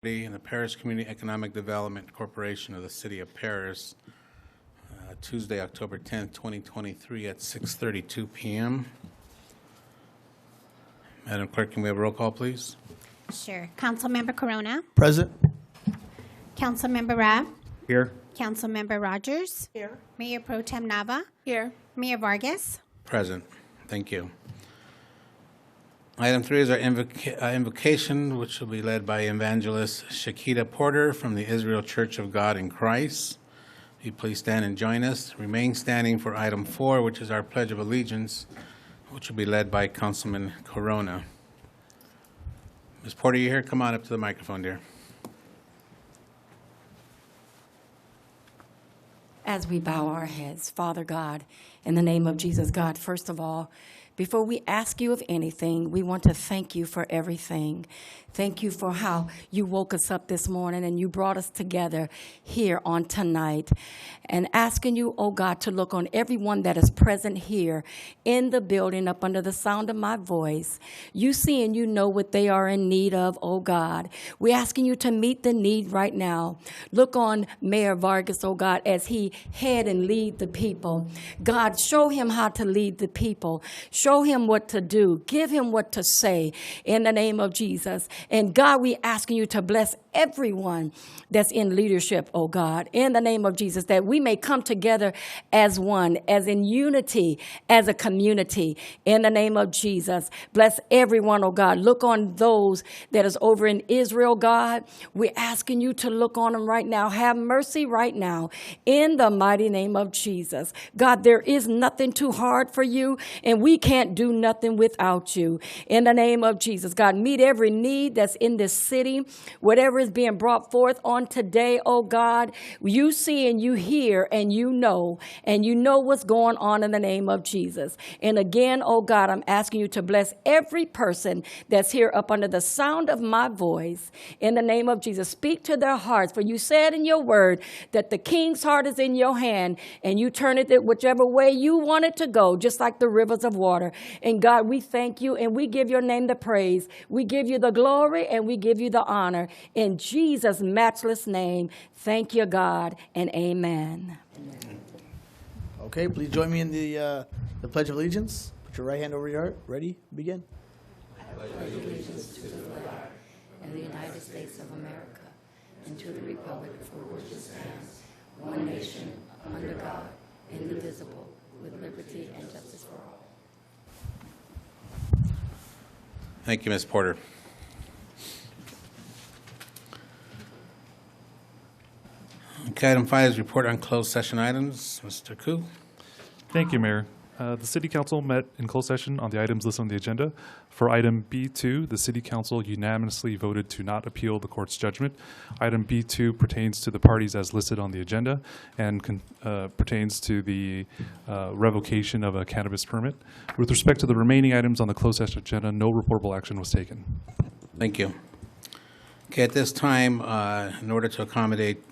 in the Paris Community Economic Development Corporation of the City of Paris, Tuesday, October 10th, 2023 at 6:32 p.m. Madam Clerk, can we have a roll call, please? Sure. Councilmember Corona. Present. Councilmember Rabb. Here. Councilmember Rogers. Here. Mayor Pro Tem Nava. Here. Mayor Vargas. Present. Thank you. Item 3 is our invocation, which will be led by Evangelist Shakita Porter from the Israel Church of God in Christ. Will you please stand and join us? Remain standing for item 4, which is our Pledge of Allegiance, which will be led by Councilman Corona. Ms. Porter, you here? Come on up to the microphone, dear. As we bow our heads, Father God, in the name of Jesus, God, first of all, before we ask you of anything, we want to thank you for everything. Thank you for how you woke us up this morning and you brought us together here on tonight. And asking you, oh God, to look on everyone that is present here in the building up under the sound of my voice. You see and you know what they are in need of, oh God. We're asking you to meet the need right now. Look on Mayor Vargas, oh God, as he head and lead the people. God, show him how to lead the people. Show him what to do. Give him what to say in the name of Jesus. And God, we asking you to bless everyone that's in leadership, oh God, in the name of Jesus, that we may come together as one, as in unity, as a community, in the name of Jesus. Bless everyone, oh God. Look on those that is over in Israel, God. We're asking you to look on them right now. Have mercy right now, in the mighty name of Jesus. God, there is nothing too hard for you, and we can't do nothing without you. In the name of Jesus, God, meet every need that's in this city, whatever is being brought forth on today, oh God, you see and you hear and you know what's going on in the name of Jesus. And again, oh God, I'm asking you to bless every person that's here up under the sound of my voice. In the name of Jesus, speak to their hearts, for you said in your word that the king's heart is in your hand and you turn it whichever way you want it to go, just like the rivers of water. And God, we thank you and we give your name the praise. We give you the glory and we give you the honor. In Jesus' matchless name, thank you, God, and amen. Okay, please join me in the Pledge of Allegiance. Put your right hand over your heart. Ready? Begin. I pledge allegiance to the flag of the United States of America and to the republic for which it stands, one nation, under God, indivisible, with liberty and justice for all. Thank you, Ms. Porter. Okay, item 5 is report on closed session items. Mr. Koo. Thank you, Mayor. The City Council met in closed session on the items listed on the agenda. For item B2, the City Council unanimously voted to not appeal the court's judgment. Item B2 pertains to the parties as listed on the agenda and pertains to the revocation of a cannabis permit. With respect to the remaining items on the closed session agenda, no reportable action was taken. Thank you. Okay, at this time, in order to accommodate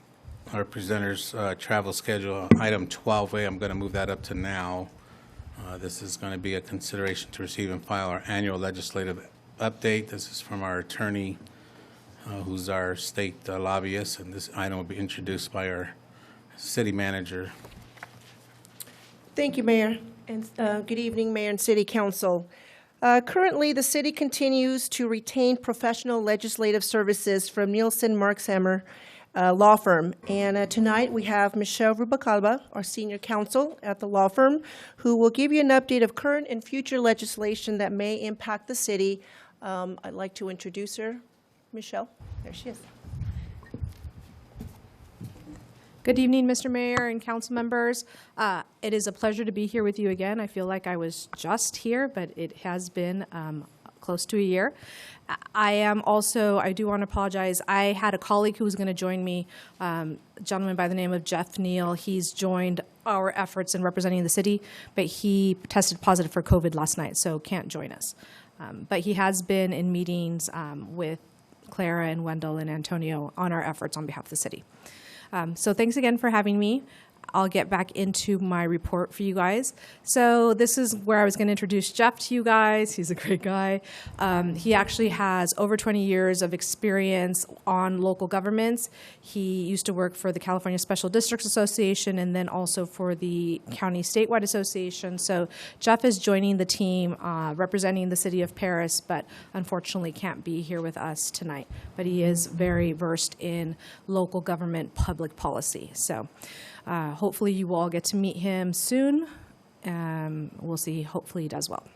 our presenter's travel schedule, item 12A, I'm going to move that up to now. This is going to be a consideration to receive and file our annual legislative update. This is from our attorney, who's our state lobbyist, and this item will be introduced by our city manager. Thank you, Mayor, and good evening, Mayor and City Council. Currently, the city continues to retain professional legislative services from Nielsen Markshammer law firm. And tonight we have Michelle Rubacalba, our senior counsel at the law firm, who will give you an update of current and future legislation that may impact the city. I'd like to introduce her. Michelle, there she is. Good evening, Mr. Mayor and council members. It is a pleasure to be here with you again. I feel like I was just here, but it has been close to a year. I do want to apologize. I had a colleague who was going to join me, a gentleman by the name of Jeff Neal. He's joined our efforts in representing the city, but he tested positive for COVID last night, so can't join us. But he has been in meetings with Clara and Wendell and Antonio on our efforts on behalf of the city. So thanks again for having me. I'll get back into my report for you guys. So this is where I was going to introduce Jeff to you guys. He's a great guy. He actually has over 20 years of experience on local governments. He used to work for the California Special Districts Association and then also for the County Statewide Association. So Jeff is joining the team representing the city of Paris, but unfortunately can't be here with us tonight. But he is very versed in local government public policy. So hopefully you will all get to meet him soon. We'll see. Hopefully he does well.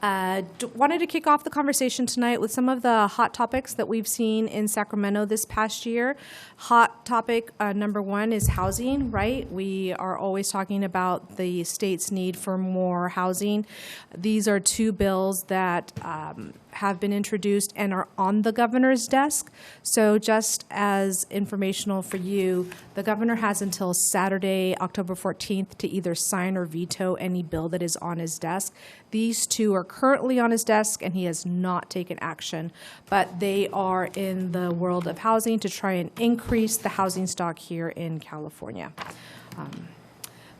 Wanted to kick off the conversation tonight with some of the hot topics that we've seen in Sacramento this past year. Hot topic number one is housing, right? We are always talking about the state's need for more housing. These are two bills that have been introduced and are on the governor's desk. So just as informational for you, the governor has until Saturday, October 14th, to either sign or veto any bill that is on his desk. These two are currently on his desk, and he has not taken action, but they are in the world of housing to try and increase the housing stock here in California.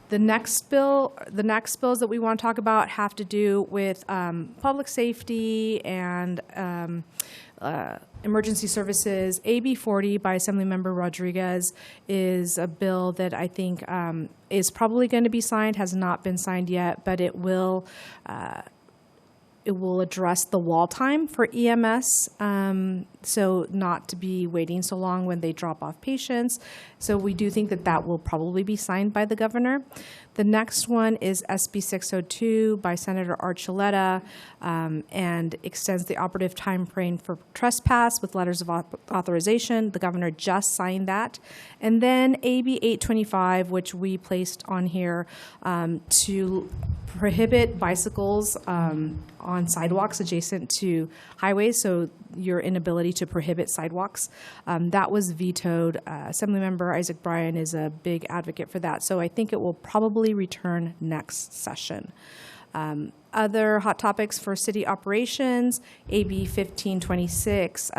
The next bills that we want to talk about have to do with public safety and emergency services. AB 40 by Assemblymember Rodriguez is a bill that I think is probably going to be signed, has not been signed yet, but it will address the wall time for EMS, so not to be waiting so long when they drop off patients. So we do think that that will probably be signed by the governor. The next one is SB 602 by Senator Archuleta, and extends the operative time frame for trespass with letters of authorization. The governor just signed that. And then AB 825, which we placed on here to prohibit bicycles on sidewalks adjacent to highways, so your inability to prohibit sidewalks. That was vetoed. Assemblymember Isaac Bryan is a big advocate for that, so I think it will probably return next session. Other hot topics for city operations, AB 1526,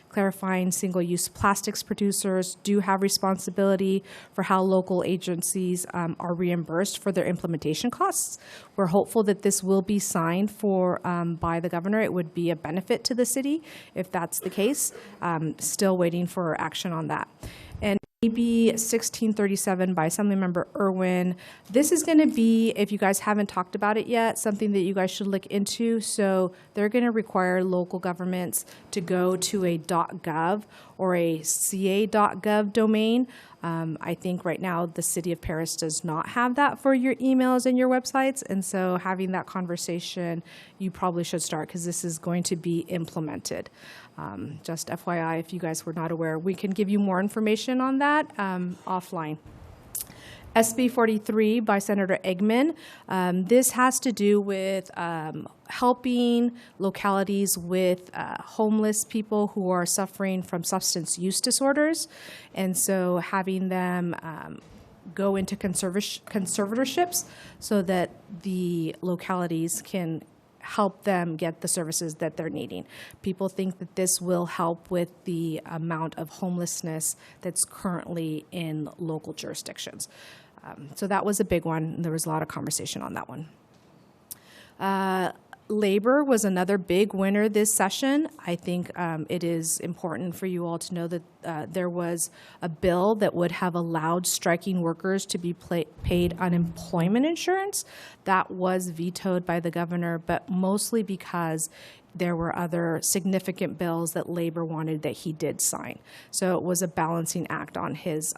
clarifying single-use plastics producers do have responsibility for how local agencies are reimbursed for their implementation costs. We're hopeful that this will be signed for by the governor. It would be a benefit to the city if that's the case. Still waiting for action on that. And AB 1637 by Assemblymember Irwin. This is going to be, if you guys haven't talked about it yet, something that you guys should look into. So they're going to require local governments to go to a .gov or a ca.gov domain. I think right now the city of Paris does not have that for your emails and your websites. And so having that conversation, you probably should start because this is going to be implemented. Just FYI, if you guys were not aware, we can give you more information on that offline. SB 43 by Senator Eggman. This has to do with helping localities with homeless people who are suffering from substance use disorders. And so having them go into conservatorships so that the localities can help them get the services that they're needing. People think that this will help with the amount of homelessness that's currently in local jurisdictions. So that was a big one. There was a lot of conversation on that one. Labor was another big winner this session. I think it is important for you all to know that there was a bill that would have allowed striking workers to be paid unemployment insurance. That was vetoed by the governor, but mostly because there were other significant bills that labor wanted that he did sign. So it was a balancing act on his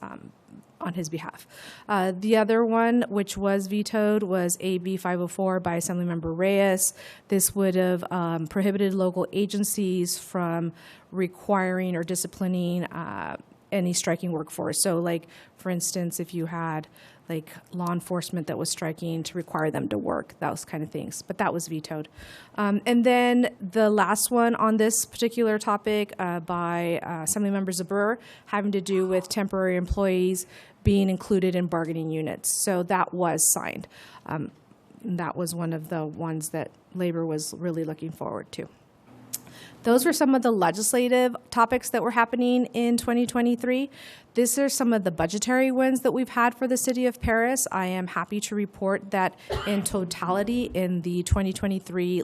behalf. The other one, which was vetoed, was AB 504 by Assemblymember Reyes. This would have prohibited local agencies from requiring or disciplining any striking workforce. So, like, for instance, if you had like law enforcement that was striking to require them to work, those kind of things. But that was vetoed. And then the last one on this particular topic by Assemblymember Zabur, having to do with temporary employees being included in bargaining units. So that was signed. That was one of the ones that labor was really looking forward to. Those were some of the legislative topics that were happening in 2023. These are some of the budgetary wins that we've had for the city of Paris. I am happy to report that in totality in the 2023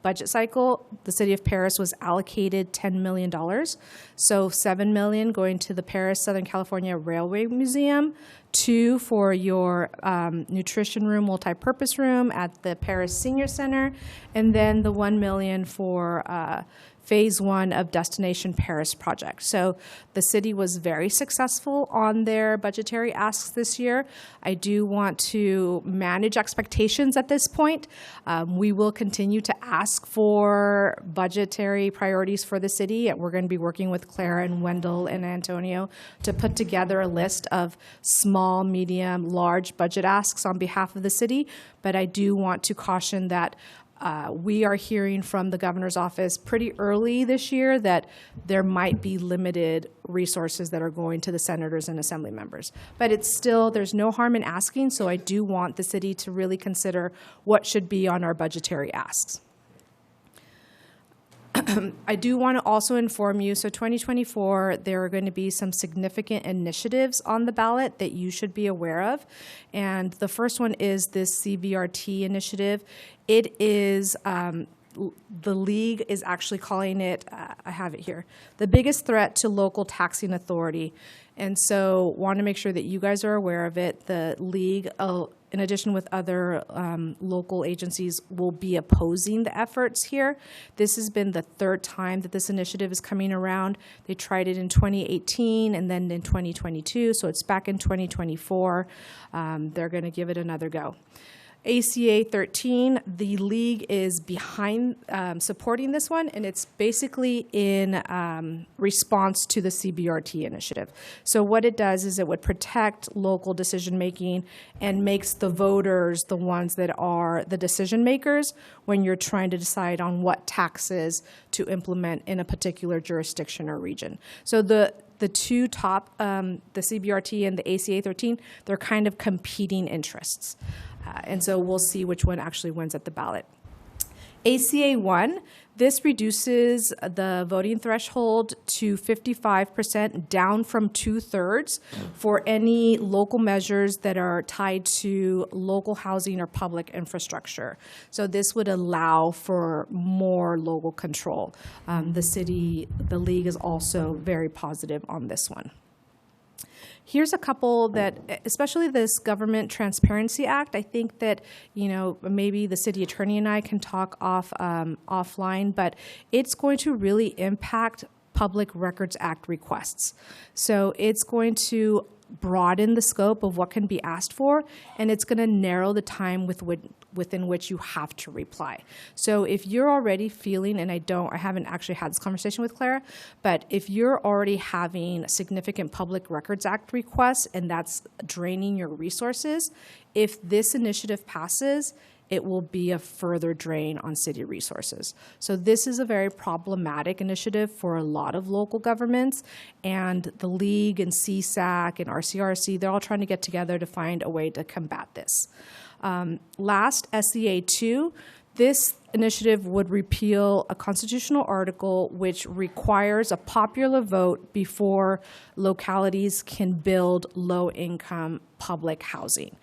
budget cycle, the city of Paris was allocated $10 million. So $7 million going to the Paris Southern California Railway Museum, 2 for your nutrition room, multi-purpose room at the Paris Senior Center, and then the $1 million for Phase 1 of Destination Paris project. So the city was very successful on their budgetary asks this year. I do want to manage expectations at this point. We will continue to ask for budgetary priorities for the city. We're going to be working with Clara and Wendell and Antonio to put together a list of small, medium, large budget asks on behalf of the city. But I do want to caution that we are hearing from the governor's office pretty early this year that there might be limited resources that are going to the senators and assembly members. But it's still, there's no harm in asking, so I do want the city to really consider what should be on our budgetary asks. I do want to also inform you, so 2024, there are going to be some significant initiatives on the ballot that you should be aware of. And the first one is this CBRT initiative. It is, the league is actually calling it, I have it here, the biggest threat to local taxing authority. And so want to make sure that you guys are aware of it. The league, in addition with other local agencies, will be opposing the efforts here. This has been the third time that this initiative is coming around. They tried it in 2018 and then in 2022, so it's back in 2024. They're going to give it another go. ACA 13, the league is behind supporting this one, and it's basically in response to the CBRT initiative. So what it does is it would protect local decision-making and makes the voters the ones that are the decision makers when you're trying to decide on what taxes to implement in a particular jurisdiction or region. So the two top, the CBRT and the ACA 13, they're kind of competing interests. And so we'll see which one actually wins at the ballot. ACA 1, this reduces the voting threshold to 55%, down from 2/3 for any local measures that are tied to local housing or public infrastructure. So this would allow for more local control. The league is also very positive on this one. Here's a couple that, especially this Government Transparency Act, I think that, maybe the city attorney and I can talk offline, but it's going to really impact Public Records Act requests. So it's going to broaden the scope of what can be asked for, and it's going to narrow the time within which you have to reply. So if you're already feeling, and I haven't actually had this conversation with Clara, but if you're already having significant Public Records Act requests and that's draining your resources, if this initiative passes, it will be a further drain on city resources. So this is a very problematic initiative for a lot of local governments, and the League and CSAC and RCRC, they're all trying to get together to find a way to combat this. Last, SCA 2, this initiative would repeal a constitutional article which requires a popular vote before localities can build low-income public housing.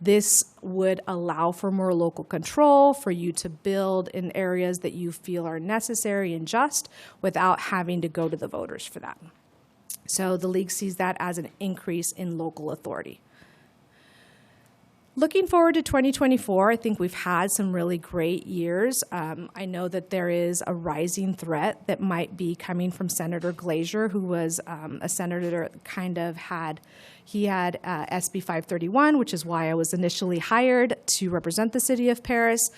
This would allow for more local control, for you to build in areas that you feel are necessary and just without having to go to the voters for that. So the League sees that as an increase in local authority. Looking forward to 2024, I think we've had some really great years. I know that there is a rising threat that might be coming from Senator Glazer, who was a senator that had SB 531, which is why I was initially hired to represent the city of Paris.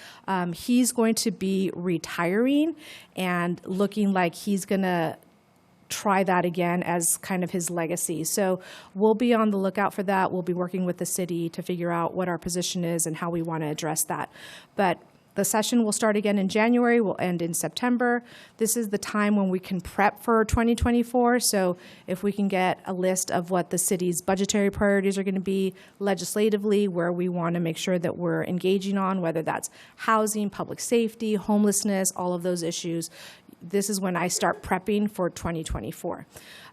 He's going to be retiring and looking like he's going to try that again as kind of his legacy. So we'll be on the lookout for that. We'll be working with the city to figure out what our position is and how we want to address that. But The session will start again in January, will end in September. This is the time when we can prep for 2024. So if we can get a list of what the city's budgetary priorities are going to be legislatively, where we want to make sure that we're engaging on, whether that's housing, public safety, homelessness, all of those issues, this is when I start prepping for 2024.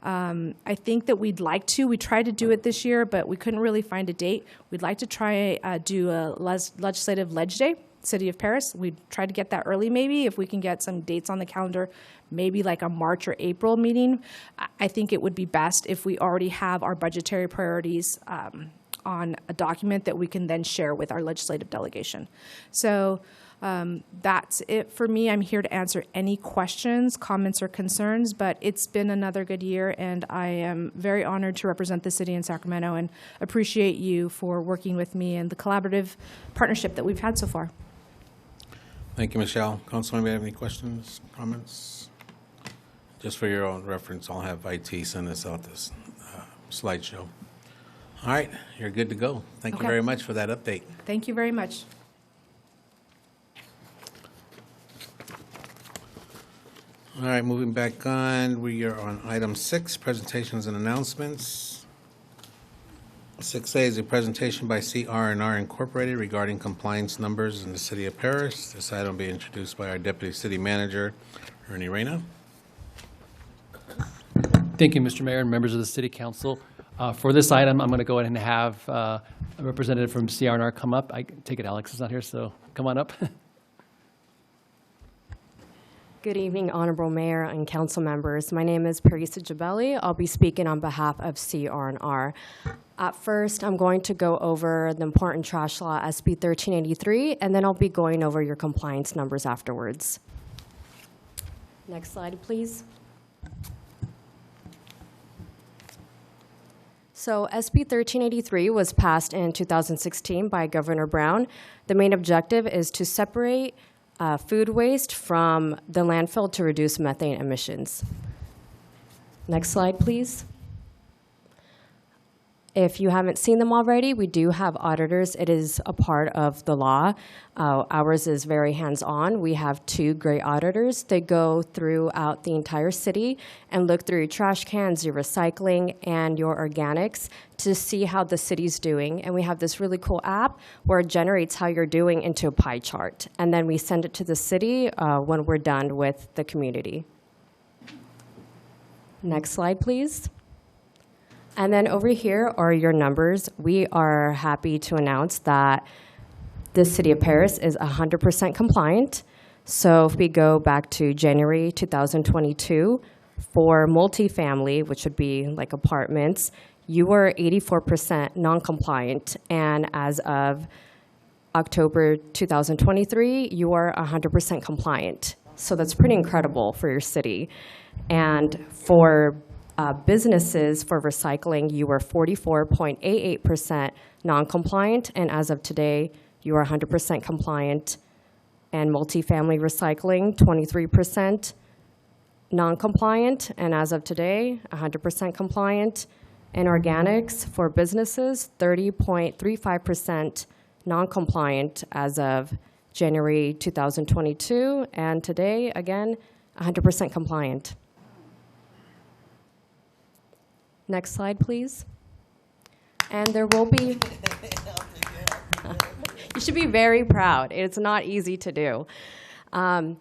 I think that we tried to do it this year, but we couldn't really find a date. We'd like to try do a legislative ledge day, City of Paris. We'd try to get that early maybe, if we can get some dates on the calendar, maybe like a March or April meeting. I think it would be best if we already have our budgetary priorities on a document that we can then share with our legislative delegation. So that's it for me. I'm here to answer any questions, comments, or concerns, but it's been another good year, and I am very honored to represent the city in Sacramento and appreciate you for working with me and the collaborative partnership that we've had so far. Thank you, Michelle. Councilman, have any questions, comments? Just for your own reference, I'll have IT send us out this slideshow. All right, you're good to go. Thank you Okay. very much for that update. Thank you very much. All right, moving back on, we are on item 6, presentations and announcements. 6A is a presentation by CR&R Incorporated regarding compliance numbers in the city of Paris. This item will be introduced by our Deputy City Manager, Ernie Reyna. Thank you, Mr. Mayor and members of the City Council. For this item, I'm going to go ahead and have a representative from CR&R come up. I take it Alex is not here, so come on up. Good evening, Honorable Mayor and Council members. My name is Parisa Jabeli. I'll be speaking on behalf of CR&R. At first, I'm going to go over the important trash law, SB 1383, and then I'll be going over your compliance numbers afterwards. Next slide, please. So SB 1383 was passed in 2016 by Governor Brown. The main objective is to separate food waste from the landfill to reduce methane emissions. Next slide, please. If you haven't seen them already, we do have auditors. It is a part of the law. Ours is very hands-on. We have 2 great auditors. They go throughout the entire city and look through your trash cans, your recycling, and your organics to see how the city's doing. And we have this really cool app where it generates how you're doing into a pie chart. And then we send it to the city when we're done with the community. Next slide, please. And then over here are your numbers. We are happy to announce that the City of Paris is 100% compliant. So if we go back to January 2022, for multifamily, which would be like apartments, you were 84% non-compliant. And as of October 2023, you are 100% compliant. So that's pretty incredible for your city. And for businesses, for recycling, you were 44.88% non-compliant, and as of today, you are 100% compliant. And multifamily recycling, 23% non-compliant, and as of today, 100% compliant. And organics for businesses, 30.35% non-compliant as of January 2022, and today, again, 100% compliant. Next slide, please. And there will be, you should be very proud. It's not easy to do.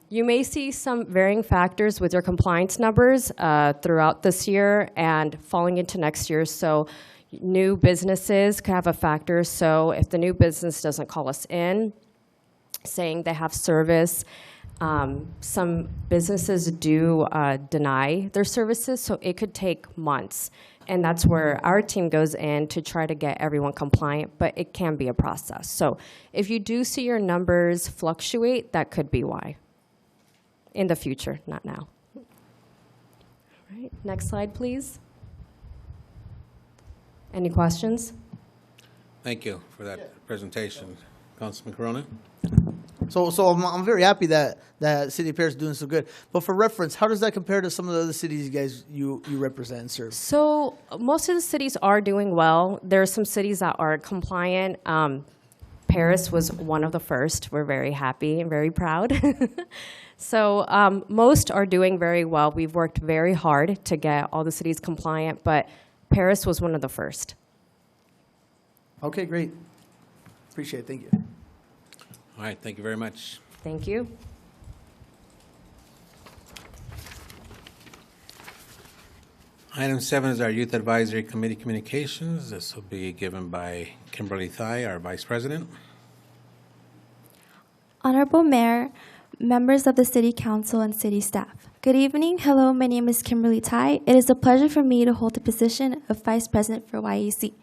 You may see some varying factors with your compliance numbers throughout this year and falling into next year. So new businesses could have a factor. So if the new business doesn't call us in, saying they have service, some businesses do deny their services, so it could take months. And that's where our team goes in to try to get everyone compliant, but it can be a process. So if you do see your numbers fluctuate, that could be why. In the future, not now. All right, next slide, please. Any questions? Thank you for that presentation. Councilman Corona? So I'm very happy that City of Paris is doing so good. But for reference, how does that compare to some of the other cities you represent and serve? So most of the cities are doing well. There are some cities that are compliant. Paris was one of the first. We're very happy and very proud. So most are doing very well. We've worked very hard to get all the cities compliant, but Paris was one of the first. Okay, great. Appreciate it. Thank you. All right, thank you very much. Thank you. Item 7 is our Youth Advisory Committee communications. This will be given by Kimberly Thai, our Vice President. Honorable Mayor, members of the City Council, and City staff. Good evening. Hello, my name is Kimberly Tai. It is a pleasure for me to hold the position of Vice President for YAC.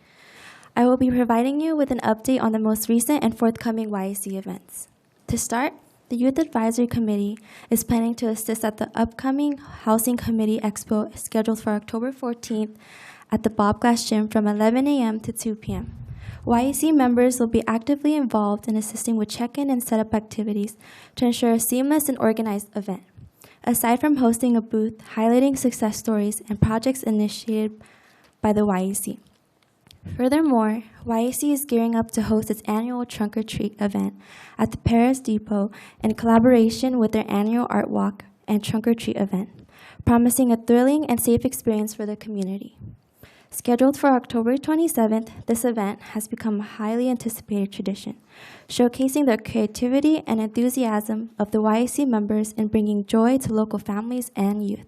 I will be providing you with an update on the most recent and forthcoming YAC events. To start, the Youth Advisory Committee is planning to assist at the upcoming Housing Committee Expo scheduled for October 14th at the Bob Glass Gym from 11 a.m. to 2 p.m. YAC members will be actively involved in assisting with check-in and setup activities to ensure a seamless and organized event. Aside from hosting a booth highlighting success stories and projects initiated by the YAC. Furthermore, YAC is gearing up to host its annual Trunk or Treat event at the Paris Depot in collaboration with their annual Art Walk and Trunk or Treat event, promising a thrilling and safe experience for the community. Scheduled for October 27th, this event has become a highly anticipated tradition, showcasing the creativity and enthusiasm of the YAC members in bringing joy to local families and youth.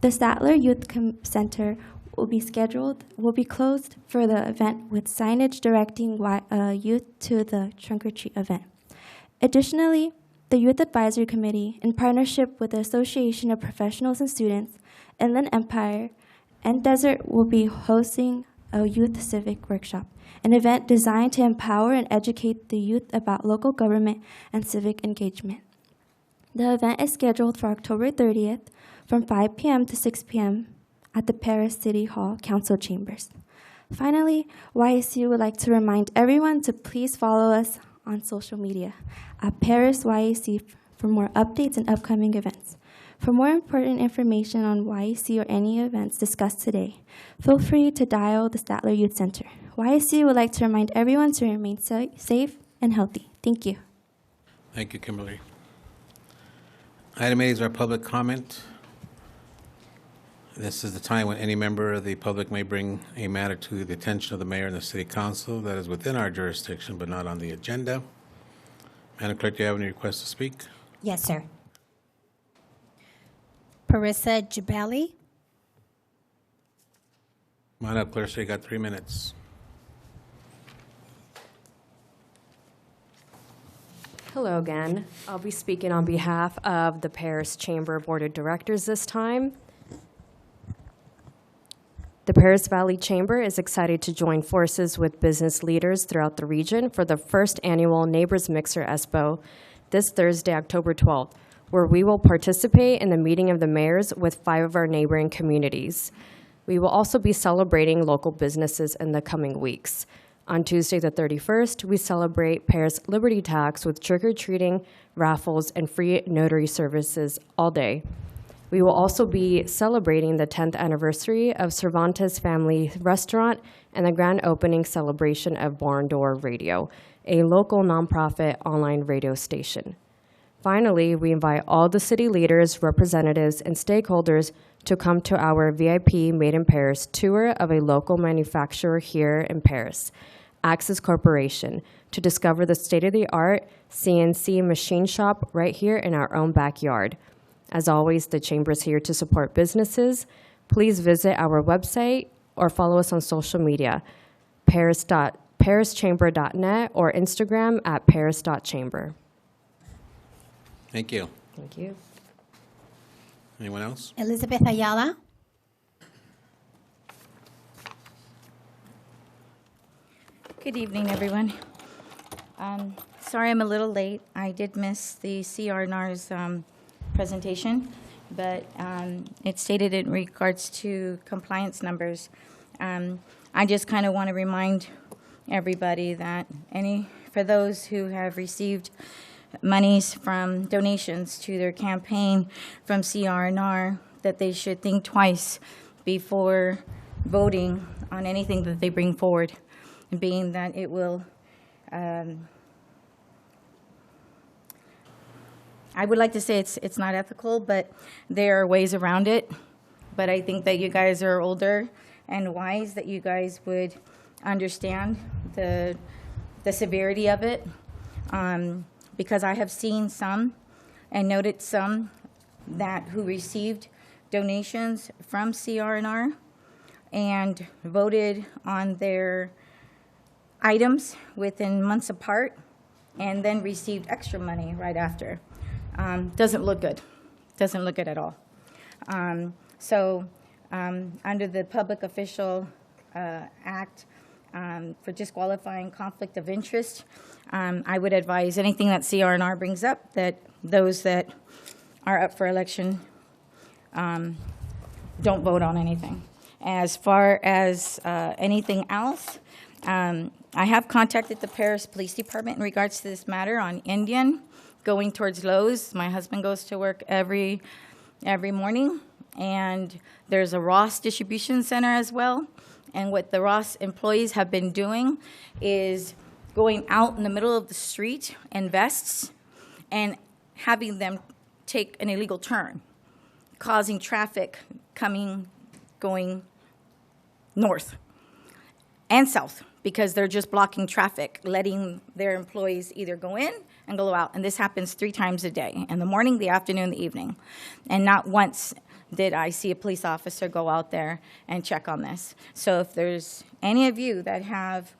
The Statler Youth Center will be closed for the event with signage directing youth to the Trunk or Treat event. Additionally, the Youth Advisory Committee, in partnership with the Association of Professionals and Students, Inland Empire, and Desert, will be hosting a youth civic workshop, an event designed to empower and educate the youth about local government and civic engagement. The event is scheduled for October 30th from 5 p.m. to 6 p.m. at the Paris City Hall Council Chambers. Finally, YAC would like to remind everyone to please follow us on social media at Paris YAC for more updates and upcoming events. For more important information on YAC or any events discussed today, feel free to dial the Statler Youth Center. YAC would like to remind everyone to remain safe and healthy. Thank you. Thank you, Kimberly. Item 8 is our public comment. This is the time when any member of the public may bring a matter to the attention of the mayor and the city council that is within our jurisdiction but not on the agenda. Madam Clerk, do you have any requests to speak? Yes, sir. Parissa Jabali. Come on up, Clarissa, you got 3 minutes. Hello again. I'll be speaking on behalf of the Paris Chamber Board of Directors this time. The Paris Valley Chamber is excited to join forces with business leaders throughout the region for the first annual Neighbors Mixer Expo this Thursday, October 12th, where we will participate in the meeting of the mayors with 5 of our neighboring communities. We will also be celebrating local businesses in the coming weeks. On Tuesday the 31st, we celebrate Paris Liberty Tax with trick-or-treating, raffles, and free notary services all day. We will also be celebrating the 10th anniversary of Cervantes Family Restaurant and the grand opening celebration of Barn Door Radio, a local nonprofit online radio station. Finally, we invite all the city leaders, representatives, and stakeholders to come to our VIP Made in Paris tour of a local manufacturer here in Paris, Axis Corporation, to discover the state-of-the-art CNC machine shop right here in our own backyard. As always, the Chamber is here to support businesses. Please visit our website or follow us on social media, parischamber.net or Instagram at paris.chamber. Thank you. Thank you. Anyone else? Elizabeth Ayala. Good evening, everyone. Sorry I'm a little late. I did miss the CRNR's presentation, but it stated in regards to compliance numbers. I just kind of want to remind everybody that for those who have received monies from donations to their campaign from CRNR, that they should think twice before voting on anything that they bring forward, being that it will I would like to say it's not ethical, but there are ways around it. But I think that you guys are older and wise, that you guys would understand the severity of it. Because I have seen some and noted some who received donations from CR&R and voted on their items within months apart and then received extra money right after. Doesn't look good. Doesn't look good at all. So under the Public Official Act for disqualifying conflict of interest, I would advise anything that CR&R brings up, that those that are up for election don't vote on anything. As far as anything else, I have contacted the Paris Police Department in regards to this matter on Indian, going towards Lowe's. My husband goes to work every morning, and there's a Ross distribution center as well. And what the Ross employees have been doing is going out in the middle of the street in vests and having them take an illegal turn, causing traffic going north and south, because they're just blocking traffic, letting their employees either go in and go out. And this happens 3 times a day, in the morning, the afternoon, the evening. And not once did I see a police officer go out there and check on this. So if there's any of you that have,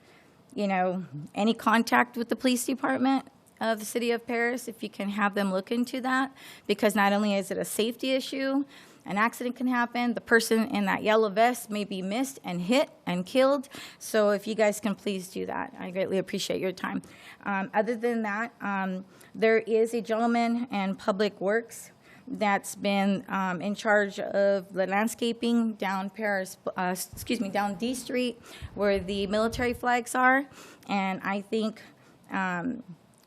any contact with the police department of the city of Paris, if you can have them look into that, because not only is it a safety issue, an accident can happen. The person in that yellow vest may be missed and hit and killed. So if you guys can please do that, I greatly appreciate your time. Other than that, there is a gentleman in Public Works that's been in charge of the landscaping down down D Street, where the military flags are. And I think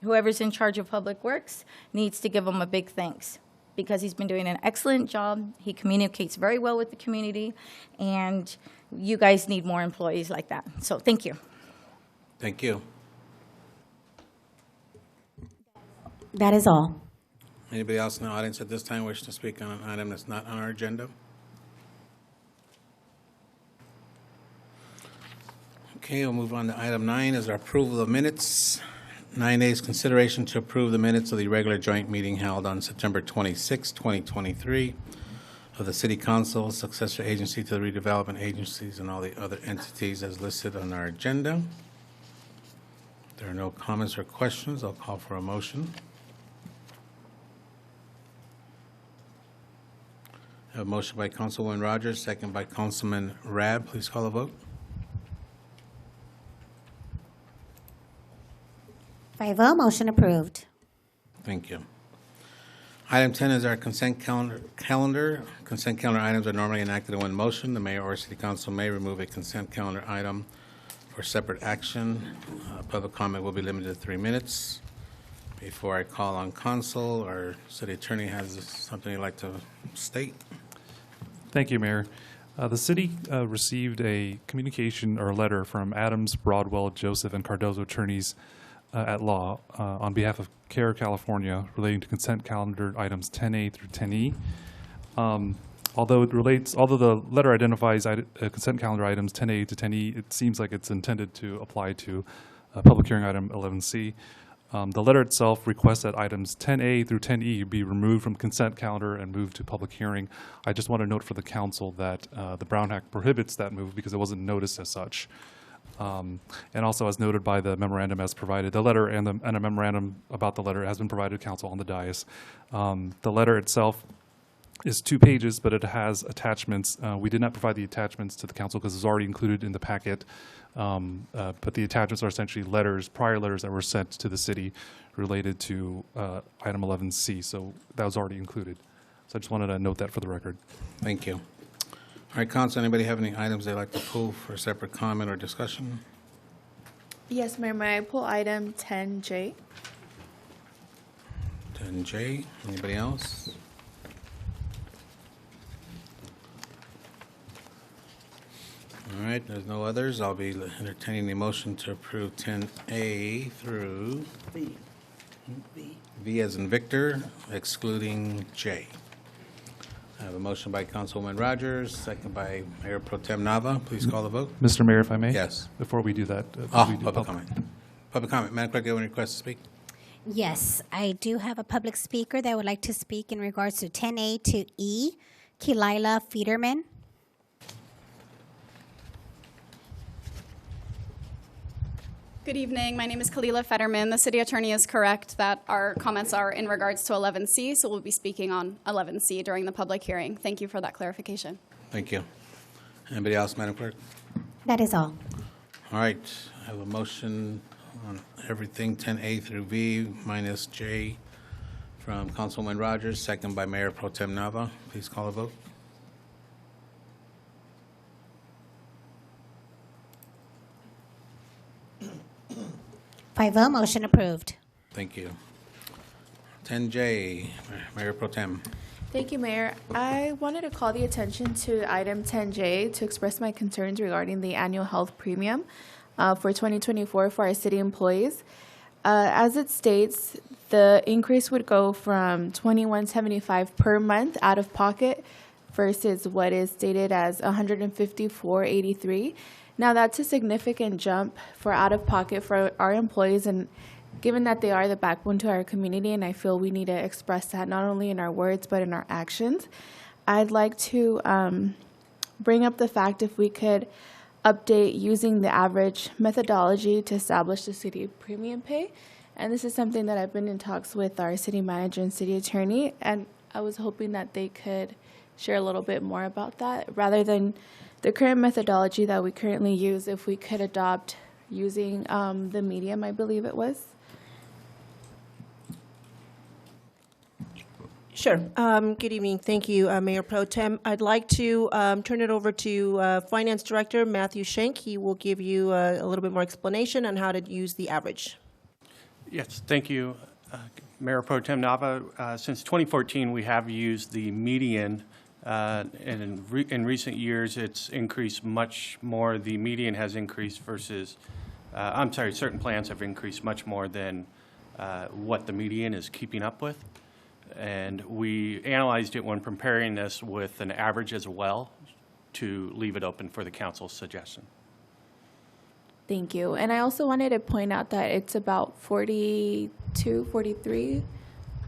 whoever's in charge of Public Works needs to give him a big thanks, because he's been doing an excellent job. He communicates very well with the community, and you guys need more employees like that. So thank you. Thank you. That is all. Anybody else in the audience at this time wish to speak on an item that's not on our agenda? Okay, we'll move on to item 9 is our approval of minutes. 9A is consideration to approve the minutes of the regular joint meeting held on September 26, 2023 of the City Council, successor agency to the redevelopment agencies, and all the other entities as listed on our agenda. If there are no comments or questions, I'll call for a motion. I have a motion by Councilwoman Rogers, second by Councilman Rabb. Please call a vote. 5-0, motion approved. Thank you. Item 10 is our consent calendar. Consent calendar items are normally enacted in one motion. The mayor or city council may remove a consent calendar item for separate action. Public comment will be limited to 3 minutes. Before I call on council, our city attorney has something he'd like to state. Thank you, Mayor. The city received a communication or a letter from Adams, Broadwell, Joseph, and Cardozo attorneys at law on behalf of CARE California relating to consent calendar items 10A through 10E. Although the letter identifies consent calendar items 10A to 10E, it seems like it's intended to apply to public hearing item 11C. The letter itself requests that items 10A through 10E be removed from consent calendar and moved to public hearing. I just want to note for the council that the Brown Act prohibits that move because it wasn't noticed as such. And also, as noted by the memorandum as provided, the letter and a memorandum about the letter has been provided to council on the dais. The letter itself is 2 pages, but it has attachments. We did not provide the attachments to the council because it's already included in the packet. But the attachments are essentially prior letters that were sent to the city related to item 11C. So that was already included. So I just wanted to note that for the record. Thank you. All right, council, anybody have any items they'd like to pull for separate comment or discussion? Yes, Mayor, may I pull item 10J? 10J, anybody else? All right, there's no others. I'll be entertaining the motion to approve 10A through V as in Victor, excluding J. I have a motion by Councilwoman Rogers, second by Mayor Pro Tem Nava. Please call the vote. Mr. Mayor, if I may? Yes. Before we do that. we do Public comment. Public comment. Madam Clerk, do you have any requests to speak? Yes, I do have a public speaker that would like to speak in regards to 10A to E, Kelila Federman. Good evening. My name is Kalila Fetterman. The city attorney is correct that our comments are in regards to 11C, so we'll be speaking on 11C during the public hearing. Thank you for that clarification. Thank you. Anybody else, Madam Clerk? That is all. All right, I have a motion on everything 10A through V minus J from Councilwoman Rogers, second by Mayor Pro Tem Nava. Please call the vote. Five oh, motion approved. Thank you. 10J, Mayor Pro Tem. Thank you, Mayor. I wanted to call the attention to item 10J to express my concerns regarding the annual health premium for 2024 for our city employees. As it states, the increase would go from $21.75 per month out of pocket versus what is stated as $154.83. Now, that's a significant jump for out of pocket for our employees, and given that they are the backbone to our community, and I feel we need to express that not only in our words but in our actions, I'd like to bring up the fact if we could update using the average methodology to establish the city premium pay. And this is something that I've been in talks with our city manager and city attorney, and I was hoping that they could share a little bit more about that rather than the current methodology that we currently use, if we could adopt using the medium, I believe it was. Sure. Good evening. Thank you, Mayor Pro Tem. I'd like to turn it over to Finance Director Matthew Schenk. He will give you a little bit more explanation on how to use the average. Yes, thank you, Mayor Pro Tem Nava. Since 2014, we have used the median, and in recent years, it's increased much more. The median has increased versus, certain plans have increased much more than what the median is keeping up with. And we analyzed it when comparing this with an average as well to leave it open for the council's suggestion. Thank you. And I also wanted to point out that it's about 42, 43,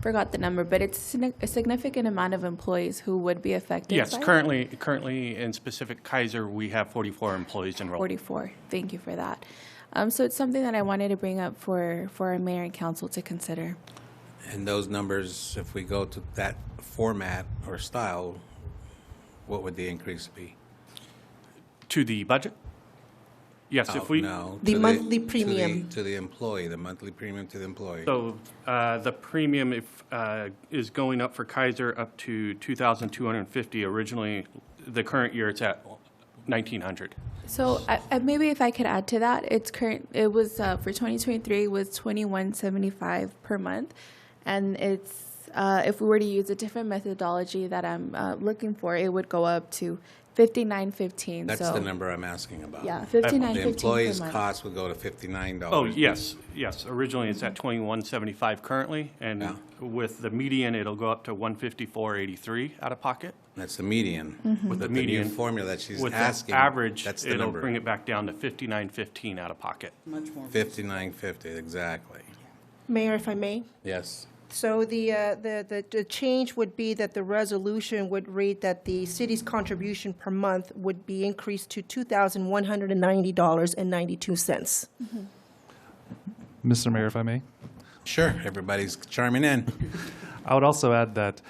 forgot the number, but it's a significant amount of employees who would be affected. Yes, by currently in specific Kaiser, we have 44 employees enrolled. 44. Thank you for that. So it's something that I wanted to bring up for our mayor and council to consider. And those numbers, if we go to that format or style, what would the increase be? To the budget? Yes, if we... No. The to monthly premium. To the employee, the monthly premium to the employee. So the premium is going up for Kaiser up to $2,250. Originally, the current year it's at $1,900. So maybe if I could add to that, it was for 2023 it was $21.75 per month, and it's if we were to use a different methodology that I'm looking for, it would go up to $59.15. That's the number I'm asking about. Yeah, $59.15 The employee's per month. cost would go to $59. Oh, yes. Originally, it's at $21.75 currently, and Yeah. with the median, it'll go up to $154.83 out of pocket. That's the median. With the But the new median. formula that she's With the asking, average, that's the it'll number. bring it back down to $59.15 out of pocket. $59.50, exactly. Mayor, if I may. Yes. So the change would be that the resolution would read that the city's contribution per month would be increased to $2,190.92. Mr. Mayor, if I may? Sure, everybody's chiming in. I would also add that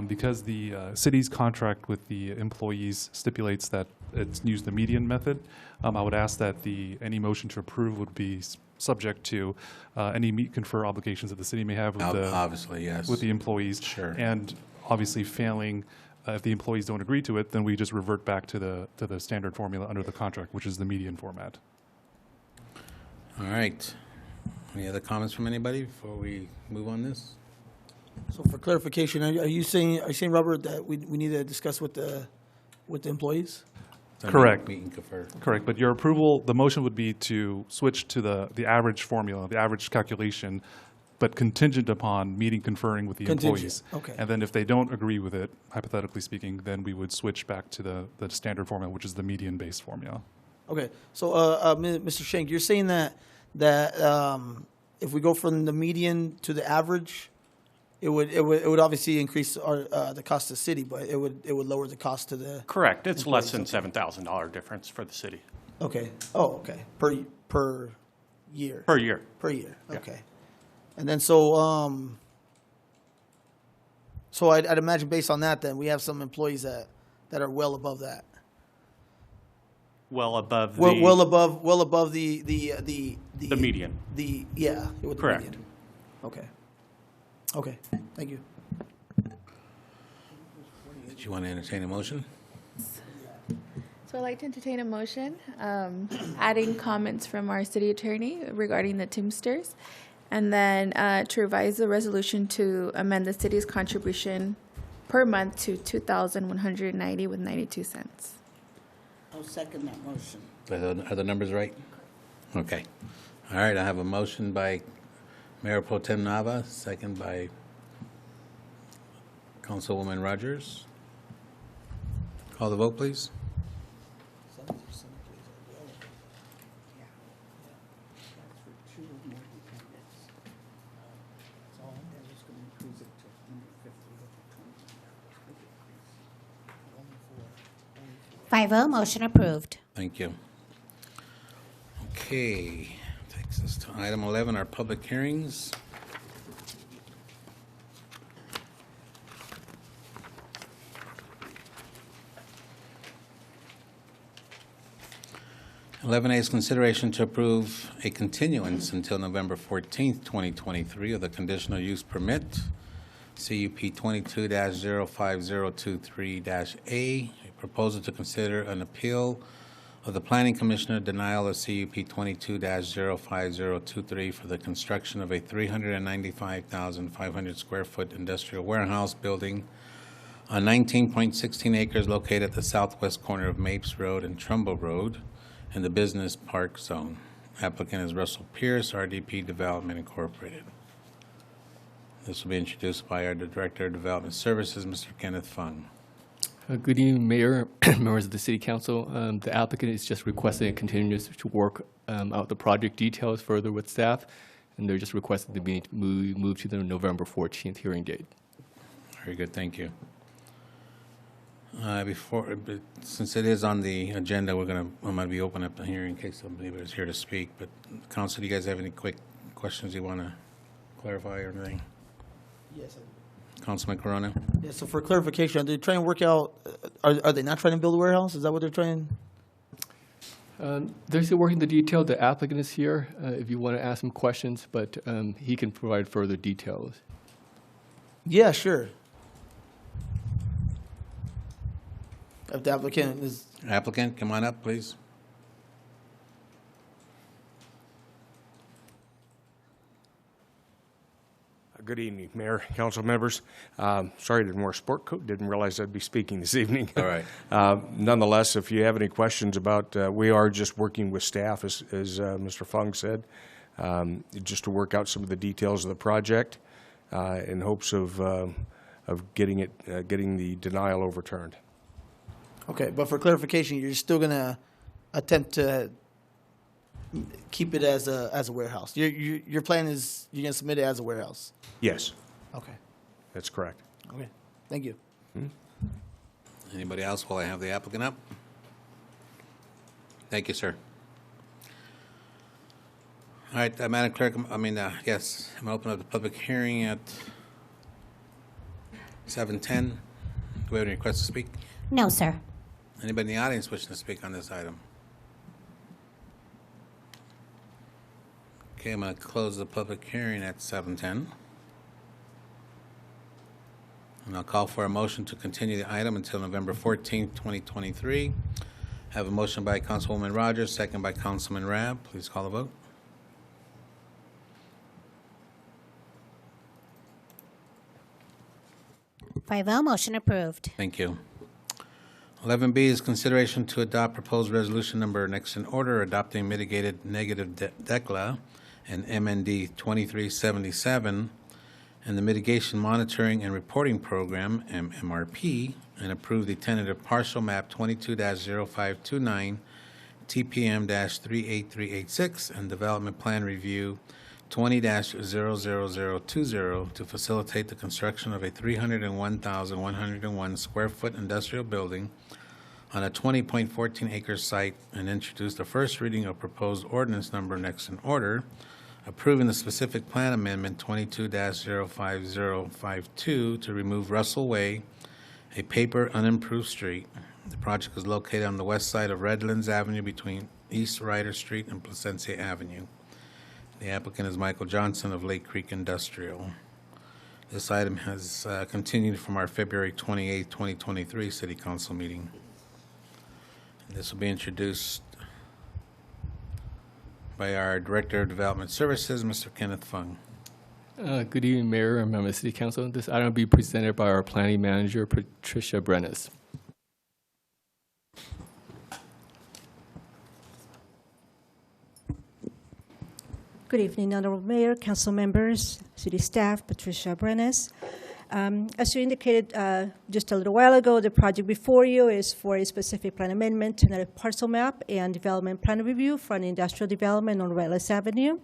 because the city's contract with the employees stipulates that it's used the median method, I would ask that any motion to approve would be subject to any meet confer obligations that the city may have with Obviously, yes. with the employees. Sure. And obviously failing, if the employees don't agree to it, then we just revert back to the standard formula under the contract, which is the median format. All right. Any other comments from anybody before we move on this? So for clarification, are you saying, Robert, that we need to discuss with the employees? So Correct. Meet and confer. Correct, but your approval, the motion would be to switch to the average formula, the average calculation, but contingent upon meeting, conferring with the Contingent, employees. okay. And then if they don't agree with it, hypothetically speaking, then we would switch back to the standard formula, which is the median-based formula. Okay, so Mr. Shank, you're saying that if we go from the median to the average, it would obviously increase the cost to the city, but it would lower the cost to the. Correct. It's less than $7,000 difference for the city. Okay. Oh, okay. Per year. Per year. Per year. Yeah. Okay. And then so I'd imagine based on that, then we have some employees that are well above that. Well above the. Well above the median. with the Correct. median. Okay. Okay. Thank you. Did you want to entertain a motion? So I'd like to entertain a motion, adding comments from our city attorney regarding the Teamsters, and then to revise the resolution to amend the city's contribution per month to $2,190.92. I'll second that motion. Are the numbers right? Okay. All right, I have a motion by Mayor Pro Tem Nava, second by Councilwoman Rogers. Call the vote, please. Five oh, motion approved. Thank you. Okay, takes us to item 11, our public hearings. Eleven A is consideration to approve a continuance until November 14th, 2023 of the conditional use permit, CUP 22-05023-A, a proposal to consider an appeal of the Planning Commissioner denial of CUP 22-05023 for the construction of a 395,500 square foot industrial warehouse building on 19.16 acres located at the southwest corner of Mapes Road and Trumbull Road in the Business Park Zone. Applicant is Russell Pierce, RDP Development Incorporated. This will be introduced by our Director of Development Services, Mr. Kenneth Fung. Good evening, Mayor, members of the City Council. The applicant is just requesting a continuance to work out the project details further with staff, and they're just requesting to be moved to the November 14th hearing date. Very good, thank you. Since it is on the agenda, I'm going to be opening up the hearing in case somebody is here to speak. But Council, do you guys have any quick questions you want to clarify or anything? Yes. Councilman Corona? Yeah. So for clarification, are they trying to work out? Are they not trying to build a warehouse? Is that what they're trying? They're still working the detail. The applicant is here if you want to ask him questions, but he can provide further details. Yeah, sure. If the applicant is. Applicant, come on up, please. Good evening, Mayor, council members. Sorry I didn't wear a sport coat. Didn't realize I'd be speaking this evening. All right. Nonetheless, if you have any questions about, we are just working with staff, as Mr. Fung said, just to work out some of the details of the project in hopes of getting the denial overturned. Okay, but for clarification, you're still gonna attempt to keep it as a warehouse. Your plan is you're gonna submit it as a warehouse. Yes. Okay. That's correct. Okay. Thank you. Anybody else while I have the applicant up? Thank you, sir. All right, Madam Clerk, yes, I'm going to open up the public hearing at 7:10. Do we have any requests to speak? No, sir. Anybody in the audience wishing to speak on this item? Okay, I'm going to close the public hearing at 7:10. And I'll call for a motion to continue the item until November 14th, 2023. Have a motion by Councilwoman Rogers, second by Councilman Rabb. Please call the vote. Five oh, motion approved. Thank you. 11B is consideration to adopt proposed resolution number next in order, adopting mitigated negative DECLA and MND 2377 and the Mitigation Monitoring and Reporting Program, MMRP, and approve the tentative partial map 22-0529 TPM-38386 and development plan review 20-00020 to facilitate the construction of a 301,101 square foot industrial building on a 20.14 acre site, and introduce the first reading of proposed ordinance number next in order, approving the specific plan amendment 22-05052 to remove Russell Way, a paper unimproved street. The project is located on the west side of Redlands Avenue between East Ryder Street and Placencia Avenue. The applicant is Michael Johnson of Lake Creek Industrial. This item has continued from our February 28, 2023 City Council meeting. This will be introduced by our Director of Development Services, Mr. Kenneth Fung. Good evening, Mayor and members of the City Council. This item will be presented by our Planning Manager, Patricia Brenes. Good evening, Honorable Mayor, Council members, City staff, Patricia Brenes. As you indicated just a little while ago, the project before you is for a specific plan amendment and a parcel map and development plan review for an industrial development on Redlands Avenue.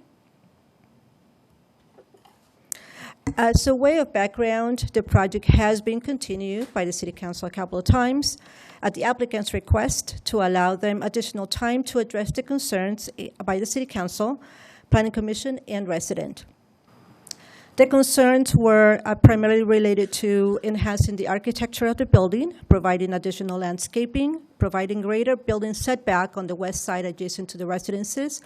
As a way of background, the project has been continued by the City Council a couple of times at the applicant's request to allow them additional time to address the concerns by the City Council, Planning Commission, and resident. The concerns were primarily related to enhancing the architecture of the building, providing additional landscaping, providing greater building setback on the west side adjacent to the residences,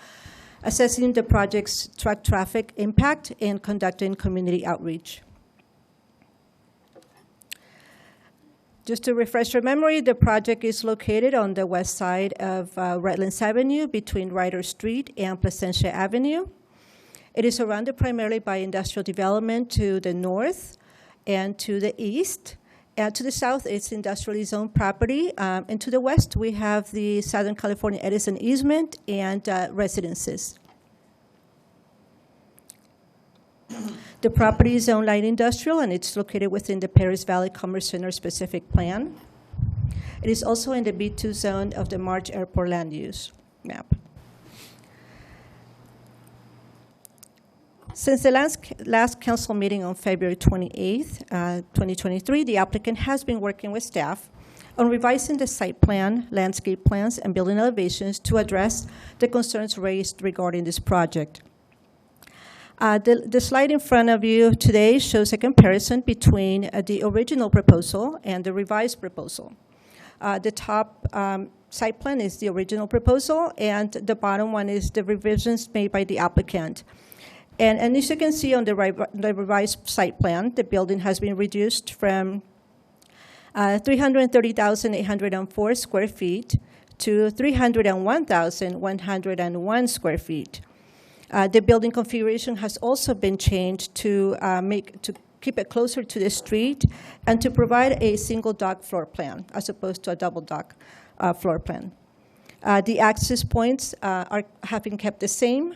assessing the project's truck traffic impact, and conducting community outreach. Just to refresh your memory, the project is located on the west side of Redlands Avenue between Ryder Street and Placencia Avenue. It is surrounded primarily by industrial development to the north and to the east. And to the south, it's industrially zoned property. And to the west, we have the Southern California Edison easement and residences. The property is zoned light industrial, and it's located within the Paris Valley Commerce Center specific plan. It is also in the B2 zone of the March Airport land use map. Since the last council meeting on February 28th, 2023, the applicant has been working with staff on revising the site plan, landscape plans, and building elevations to address the concerns raised regarding this project. The slide in front of you today shows a comparison between the original proposal and the revised proposal. The top site plan is the original proposal, and the bottom one is the revisions made by the applicant. And as you can see on the revised site plan, the building has been reduced from 330,804 square feet to 301,101 square feet. The building configuration has also been changed to keep it closer to the street and to provide a single dock floor plan as opposed to a double dock floor plan. The access points have been kept the same,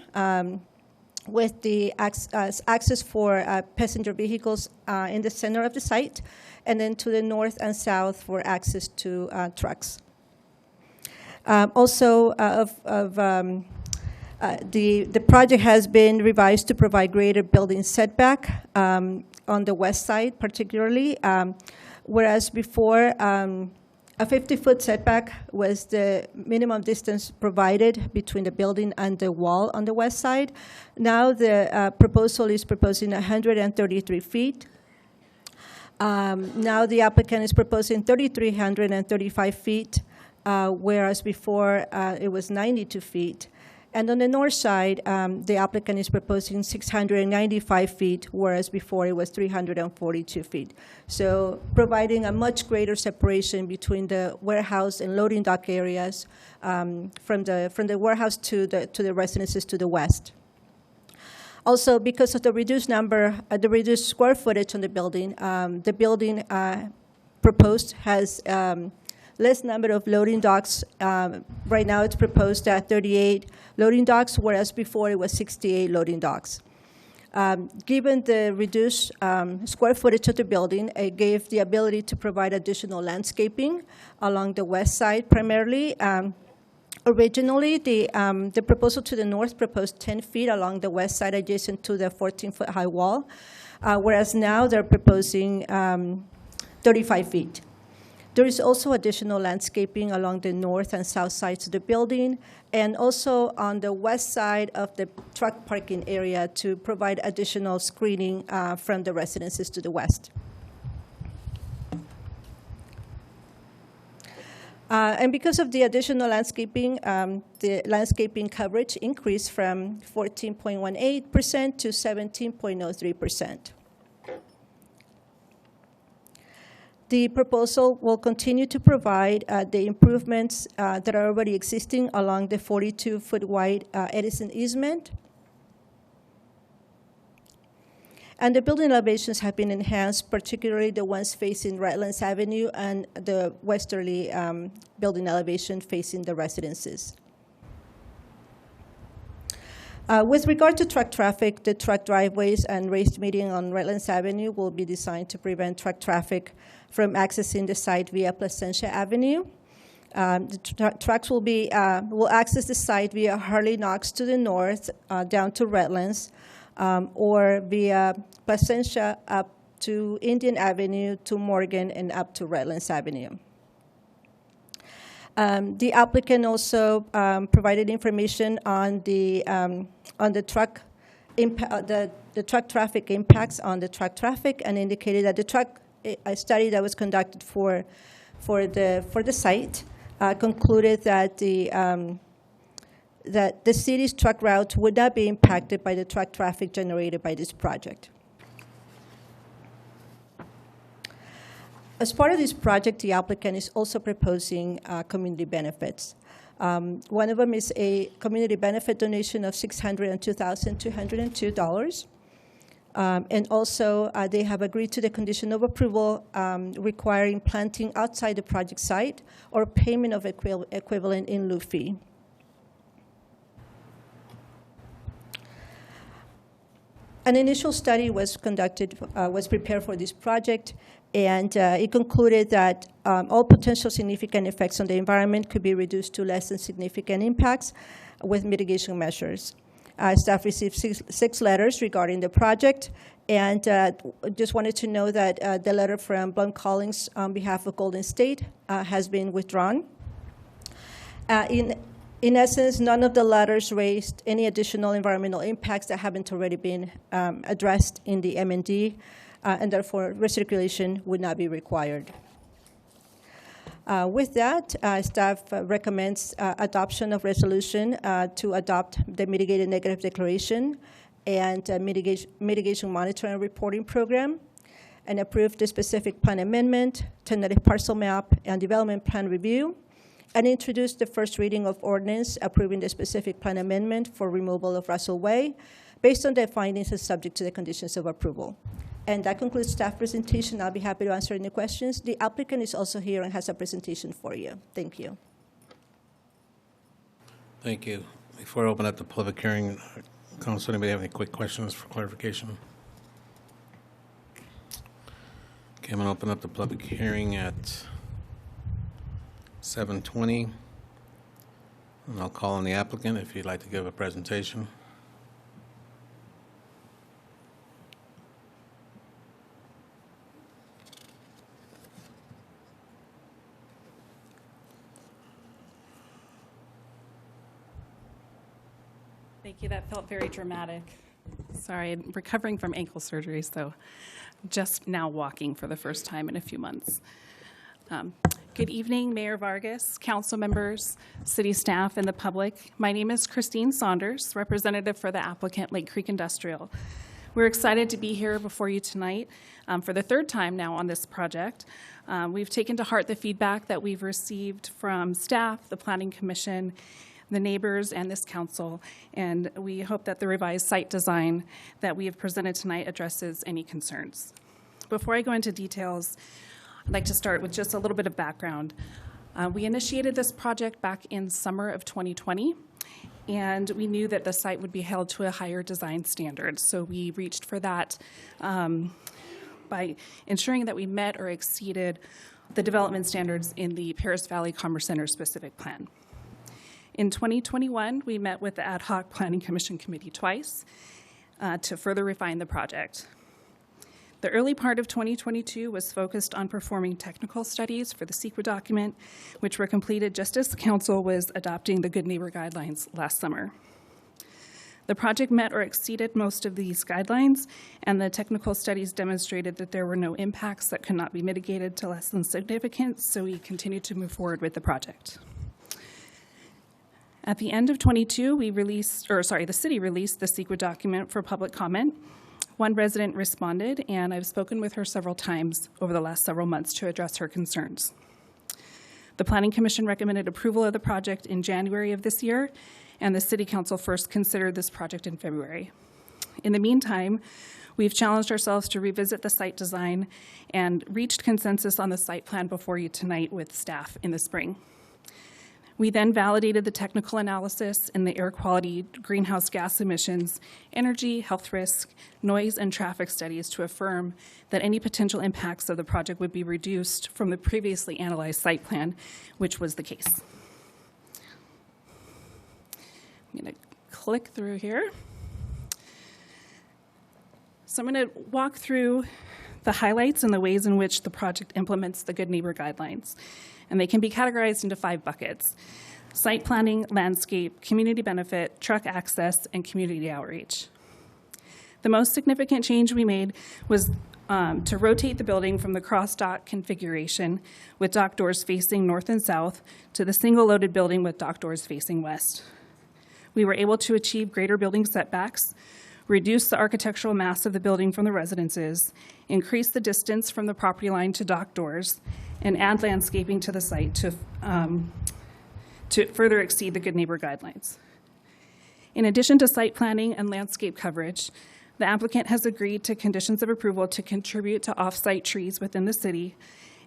with the access for passenger vehicles in the center of the site, and then to the north and south for access to trucks. The project has been revised to provide greater building setback on the west side particularly, whereas before a 50-foot setback was the minimum distance provided between the building and the wall on the west side. Now the proposal is proposing 133 feet. Now the applicant is proposing 3,335 feet, whereas before it was 92 feet. And on the north side, the applicant is proposing 695 feet, whereas before it was 342 feet. So providing a much greater separation between the warehouse and loading dock areas from the warehouse to the residences to the west. Also, because of the reduced square footage on the building proposed has less number of loading docks. Right now, it's proposed at 38 loading docks, whereas before it was 68 loading docks. Given the reduced square footage of the building, it gave the ability to provide additional landscaping along the west side primarily. Originally, the proposal to the north proposed 10 feet along the west side adjacent to the 14-foot high wall, whereas now they're proposing 35 feet. There is also additional landscaping along the north and south sides of the building, and also on the west side of the truck parking area to provide additional screening from the residences to the west. And because of the additional landscaping, the landscaping coverage increased from 14.18% to 17.03%. The proposal will continue to provide the improvements that are already existing along the 42-foot wide Edison easement. And the building elevations have been enhanced, particularly the ones facing Redlands Avenue and the westerly building elevation facing the residences. With regard to truck traffic, the truck driveways and raised median on Redlands Avenue will be designed to prevent truck traffic from accessing the site via Placentia Avenue. The trucks will access the site via Harley Knox to the north down to Redlands, or via Placentia up to Indian Avenue to Morgan and up to Redlands Avenue. The applicant also provided information on the truck the truck traffic impacts on the truck traffic, and indicated that a study that was conducted for the site concluded that the city's truck routes would not be impacted by the truck traffic generated by this project. As part of this project, the applicant is also proposing community benefits. One of them is a community benefit donation of $602,202. And also, they have agreed to the condition of approval requiring planting outside the project site or payment of equivalent in lieu fee. An initial study was prepared for this project, and it concluded that all potential significant effects on the environment could be reduced to less than significant impacts with mitigation measures. Staff received six letters regarding the project, and just wanted to know that the letter from Blum Collins on behalf of Golden State has been withdrawn. In essence, none of the letters raised any additional environmental impacts that haven't already been addressed in the M&D, and therefore recirculation would not be required. With that, staff recommends adoption of resolution to adopt the mitigated negative declaration and mitigation monitoring and reporting program, and approve the specific plan amendment, tentative parcel map, and development plan review, and introduce the first reading of ordinance approving the specific plan amendment for removal of Russell Way based on the findings and subject to the conditions of approval. And that concludes staff presentation. I'll be happy to answer any questions. The applicant is also here and has a presentation for you. Thank you. Thank you. Before I open up the public hearing, Council, anybody have any quick questions for clarification? Okay, I'm going to open up the public hearing at 7:20. And I'll call on the applicant if you'd like to give a presentation. Thank you. That felt very dramatic. Sorry, I'm recovering from ankle surgery, so just now walking for the first time in a few months. Good evening, Mayor Vargas, council members, city staff, and the public. My name is Christine Saunders, representative for the applicant, Lake Creek Industrial. We're excited to be here before you tonight for the third time now on this project. We've taken to heart the feedback that we've received from staff, the Planning Commission, the neighbors, and this council, and we hope that the revised site design that we have presented tonight addresses any concerns. Before I go into details, I'd like to start with just a little bit of background. We initiated this project back in summer of 2020, and we knew that the site would be held to a higher design standard. So we reached for that by ensuring that we met or exceeded the development standards in the Paris Valley Commerce Center specific plan. In 2021, we met with the Ad Hoc Planning Commission Committee twice to further refine the project. The early part of 2022 was focused on performing technical studies for the CEQA document, which were completed just as the council was adopting the Good Neighbor Guidelines last summer. The project met or exceeded most of these guidelines, and the technical studies demonstrated that there were no impacts that could not be mitigated to less than significant, so we continued to move forward with the project. At the end of 22, the city released the CEQA document for public comment. One resident responded, and I've spoken with her several times over the last several months to address her concerns. The Planning Commission recommended approval of the project in January of this year, and the City Council first considered this project in February. In the meantime, we've challenged ourselves to revisit the site design and reached consensus on the site plan before you tonight with staff in the spring. We then validated the technical analysis in the air quality, greenhouse gas emissions, energy, health risk, noise, and traffic studies to affirm that any potential impacts of the project would be reduced from the previously analyzed site plan, which was the case. I'm going to click through here. So I'm going to walk through the highlights and the ways in which the project implements the Good Neighbor Guidelines. And they can be categorized into 5 buckets: site planning, landscape, community benefit, truck access, and community outreach. The most significant change we made was to rotate the building from the cross-dock configuration with dock doors facing north and south to the single-loaded building with dock doors facing west. We were able to achieve greater building setbacks, reduce the architectural mass of the building from the residences, increase the distance from the property line to dock doors, and add landscaping to the site to further exceed the Good Neighbor Guidelines. In addition to site planning and landscape coverage, the applicant has agreed to conditions of approval to contribute to off-site trees within the city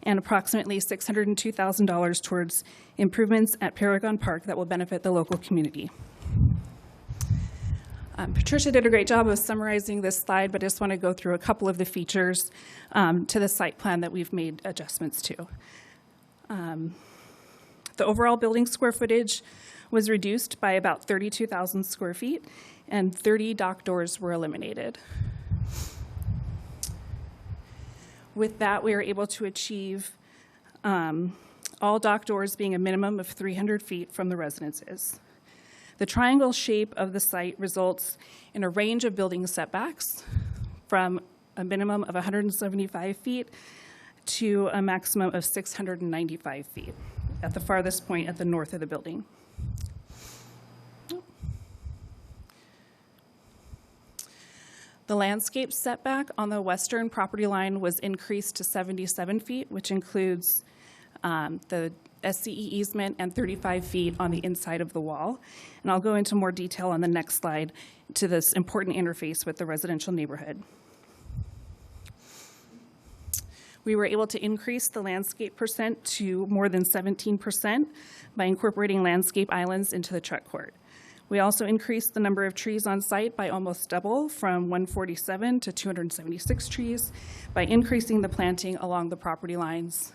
and approximately $602,000 towards improvements at Paragon Park that will benefit the local community. Patricia did a great job of summarizing this slide, but I just want to go through a couple of the features to the site plan that we've made adjustments to. The overall building square footage was reduced by about 32,000 square feet, and 30 dock doors were eliminated. With that, we were able to achieve all dock doors being a minimum of 300 feet from the residences. The triangle shape of the site results in a range of building setbacks from a minimum of 175 feet to a maximum of 695 feet at the farthest point at the north of the building. The landscape setback on the western property line was increased to 77 feet, which includes the SCE easement and 35 feet on the inside of the wall. And I'll go into more detail on the next slide to this important interface with the residential neighborhood. We were able to increase the landscape percent to more than 17% by incorporating landscape islands into the truck court. We also increased the number of trees on site by almost double, from 147 to 276 trees, by increasing the planting along the property lines.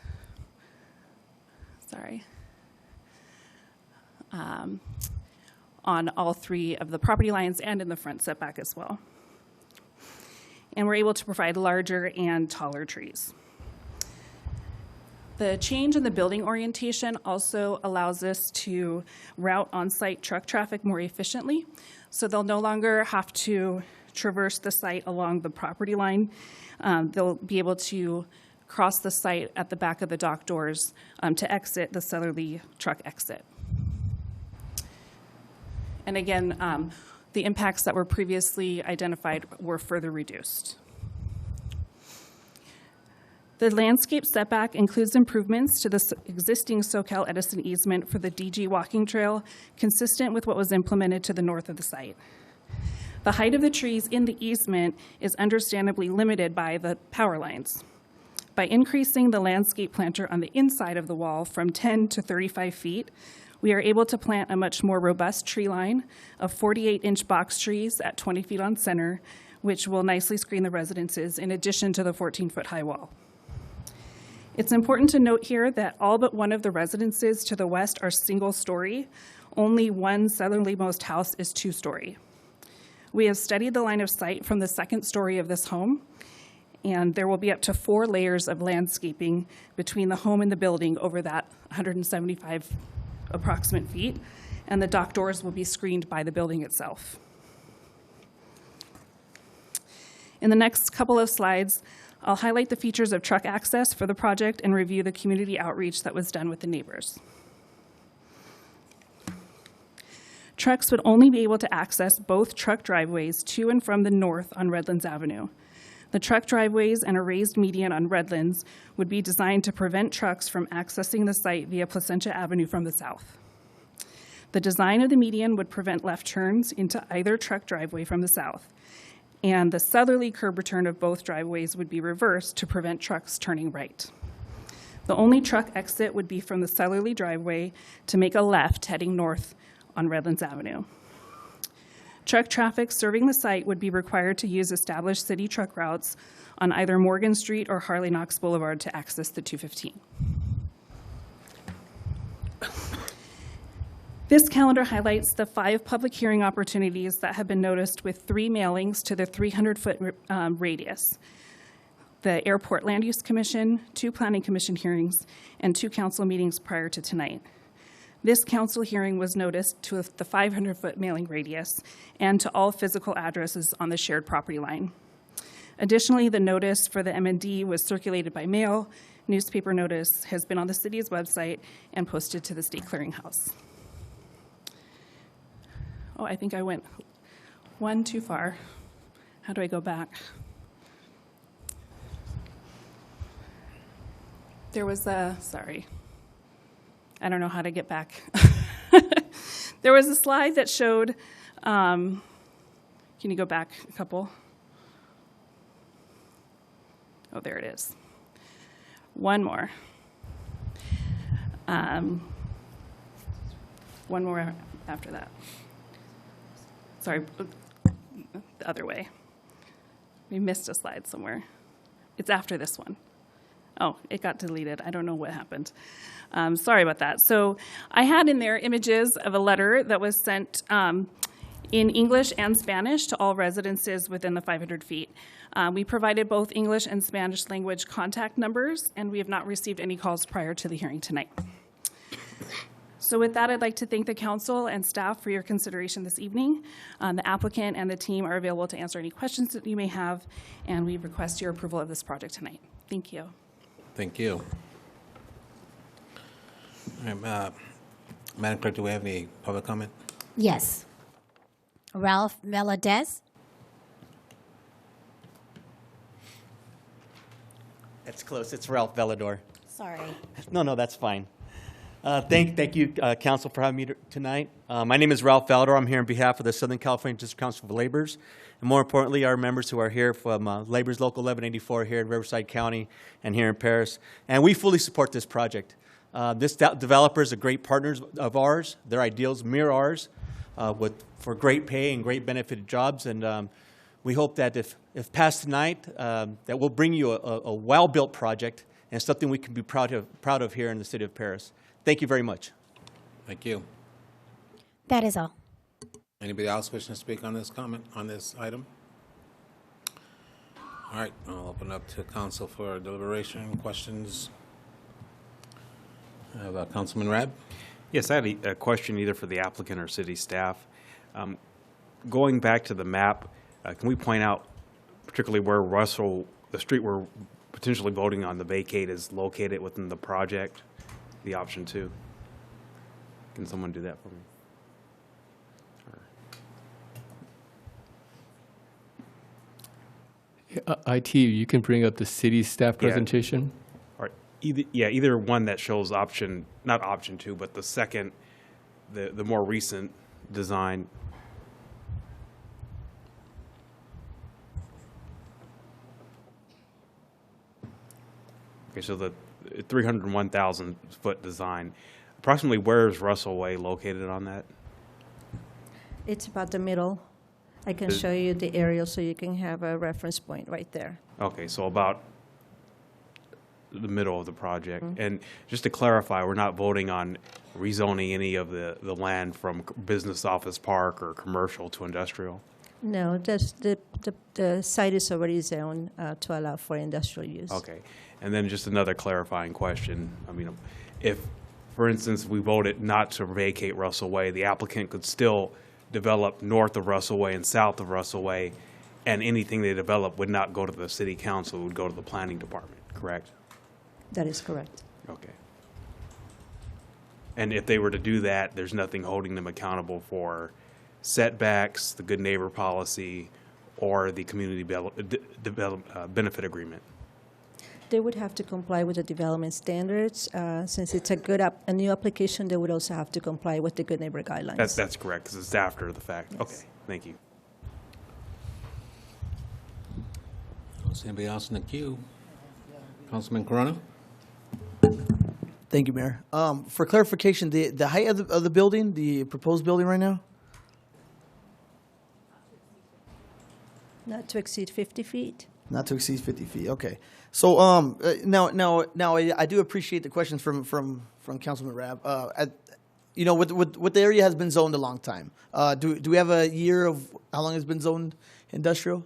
On all 3 of the property lines and in the front setback as well. And we're able to provide larger and taller trees. The change in the building orientation also allows us to route on-site truck traffic more efficiently, so they'll no longer have to traverse the site along the property line. They'll be able to cross the site at the back of the dock doors to exit the southerly truck exit. And again, the impacts that were previously identified were further reduced. The landscape setback includes improvements to the existing SoCal Edison easement for the DG walking trail, consistent with what was implemented to the north of the site. The height of the trees in the easement is understandably limited by the power lines. By increasing the landscape planter on the inside of the wall from 10 to 35 feet, we are able to plant a much more robust tree line of 48-inch box trees at 20 feet on center, which will nicely screen the residences in addition to the 14-foot high wall. It's important to note here that all but one of the residences to the west are single-story. Only one southerlymost house is two-story. We have studied the line of sight from the second story of this home, and there will be up to 4 layers of landscaping between the home and the building over that 175 approximate feet, and the dock doors will be screened by the building itself. In the next couple of slides, I'll highlight the features of truck access for the project and review the community outreach that was done with the neighbors. Trucks would only be able to access both truck driveways to and from the north on Redlands Avenue. The truck driveways and a raised median on Redlands would be designed to prevent trucks from accessing the site via Placentia Avenue from the south. The design of the median would prevent left turns into either truck driveway from the south, and the southerly curb return of both driveways would be reversed to prevent trucks turning right. The only truck exit would be from the southerly driveway to make a left heading north on Redlands Avenue. Truck traffic serving the site would be required to use established city truck routes on either Morgan Street or Harley Knox Boulevard to access the 215. This calendar highlights the 5 public hearing opportunities that have been noticed with 3 mailings to the 300-foot radius: the Airport Land Use Commission, 2 Planning Commission hearings, and 2 council meetings prior to tonight. This council hearing was noticed to the 500-foot mailing radius and to all physical addresses on the shared property line. Additionally, the notice for the M&D was circulated by mail. Newspaper notice has been on the city's website and posted to the state clearinghouse. Oh, I think I went one too far. How do I go back? There was a, sorry. I don't know how to get back. There was a slide that showed, can you go back a couple? Oh, there it is. One more. One more after that. Sorry, the other way. We missed a slide somewhere. It's after this one. Oh, it got deleted. I don't know what happened. Sorry about that. So I had in there images of a letter that was sent in English and Spanish to all residences within the 500 feet. We provided both English and Spanish language contact numbers, and we have not received any calls prior to the hearing tonight. So with that, I'd like to thank the council and staff for your consideration this evening. The applicant and the team are available to answer any questions that you may have, and we request your approval of this project tonight. Thank you. Thank you. All right, Madam Clerk, do we have any public comment? Yes. Ralph Veladez. That's close. It's Ralph Velador. Sorry. No, that's fine. Thank you, Council, for having me tonight. My name is Ralph Velador. I'm here on behalf of the Southern California District Council for Laborers, and more importantly, our members who are here from Laborers Local 1184 here in Riverside County and here in Paris. And we fully support this project. This developer is a great partner of ours. Their ideals mirror ours for great pay and great benefited jobs. And we hope that if passed tonight, that we'll bring you a well-built project and something we can be proud of here in the city of Paris. Thank you very much. Thank you. That is all. Anybody else wishing to speak on this comment, on this item? All right, I'll open up to council for deliberation, questions. I have Councilman Rabb. Yes, I have a question either for the applicant or city staff. Going back to the map, can we point out particularly where the street we're potentially voting on the vacate is located within the project, the option 2? Can someone do that for me? IT, you can bring up the city staff presentation. All right. Either one that shows not option 2, but the second, the more recent design. Okay, so the 301,000-foot design, approximately where is Russell Way located on that? It's about the middle. I can Is- show you the aerial so you can have a reference point right there. Okay, so about the middle of the project. Mhm. And just to clarify, we're not voting on rezoning any of the land from business office park or commercial to industrial? No, the site is already zoned to allow for industrial use. Okay. And then just another clarifying question. I mean, if, for instance, we voted not to vacate Russell Way, the applicant could still develop north of Russell Way and south of Russell Way, and anything they develop would not go to the city council, it would go to the planning department, correct? That is correct. Okay. And if they were to do that, there's nothing holding them accountable for setbacks, the good neighbor policy, or the community benefit agreement? They would have to comply with the development standards. Since it's a new application, they would also have to comply with the Good Neighbor Guidelines. That's correct, because it's after the fact. Yes. Okay, thank you. Don't see anybody else in the queue. Councilman Corona? Thank you, Mayor. For clarification, the height of the building, the proposed building right now? Not to exceed 50 feet. Not to exceed 50 feet, okay. So now I do appreciate the questions from Councilman Rabb. You know, with the area has been zoned a long time. Do we have a year of how long it's been zoned industrial?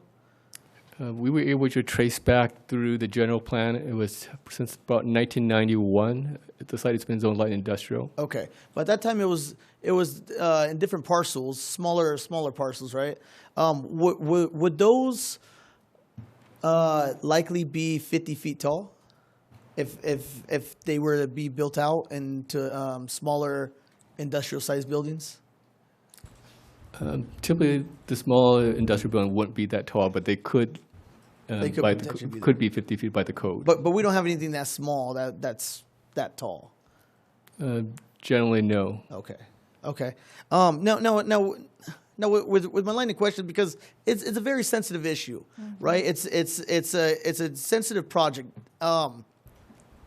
We were able to trace back through the general plan. It was since about 1991. The site has been zoned light industrial. Okay, but at that time it was in different parcels, smaller parcels, right? Would those likely be 50 feet tall if they were to be built out into smaller industrial sized buildings? Typically, the small industrial building wouldn't be that tall, but they could. They could by potentially be could be 50 feet by the code. But we don't have anything that small that's that tall. Generally, no. Okay. Now, with my line of question, because it's a very sensitive issue, right? It's a sensitive project.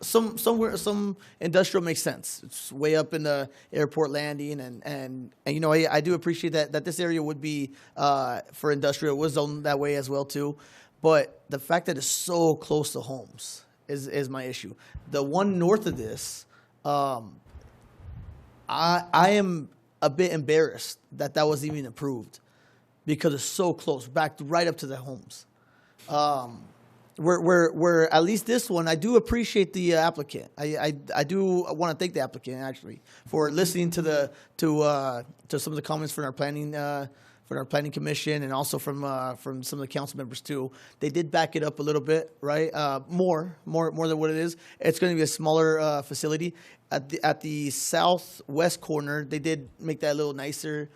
Some industrial makes sense. It's way up in the airport landing, and you know I do appreciate that this area would be for industrial was zoned that way as well too. But the fact that it's so close to homes is my issue. The one north of this, I am a bit embarrassed that was even approved because it's so close, back right up to the homes. Where at least this one, I do appreciate the applicant. I do want to thank the applicant actually for listening to some of the comments from our planning commission and also from some of the council members too. They did back it up a little bit, right? More than what it is. It's going to be a smaller facility. At the southwest corner, they did make that a little nicer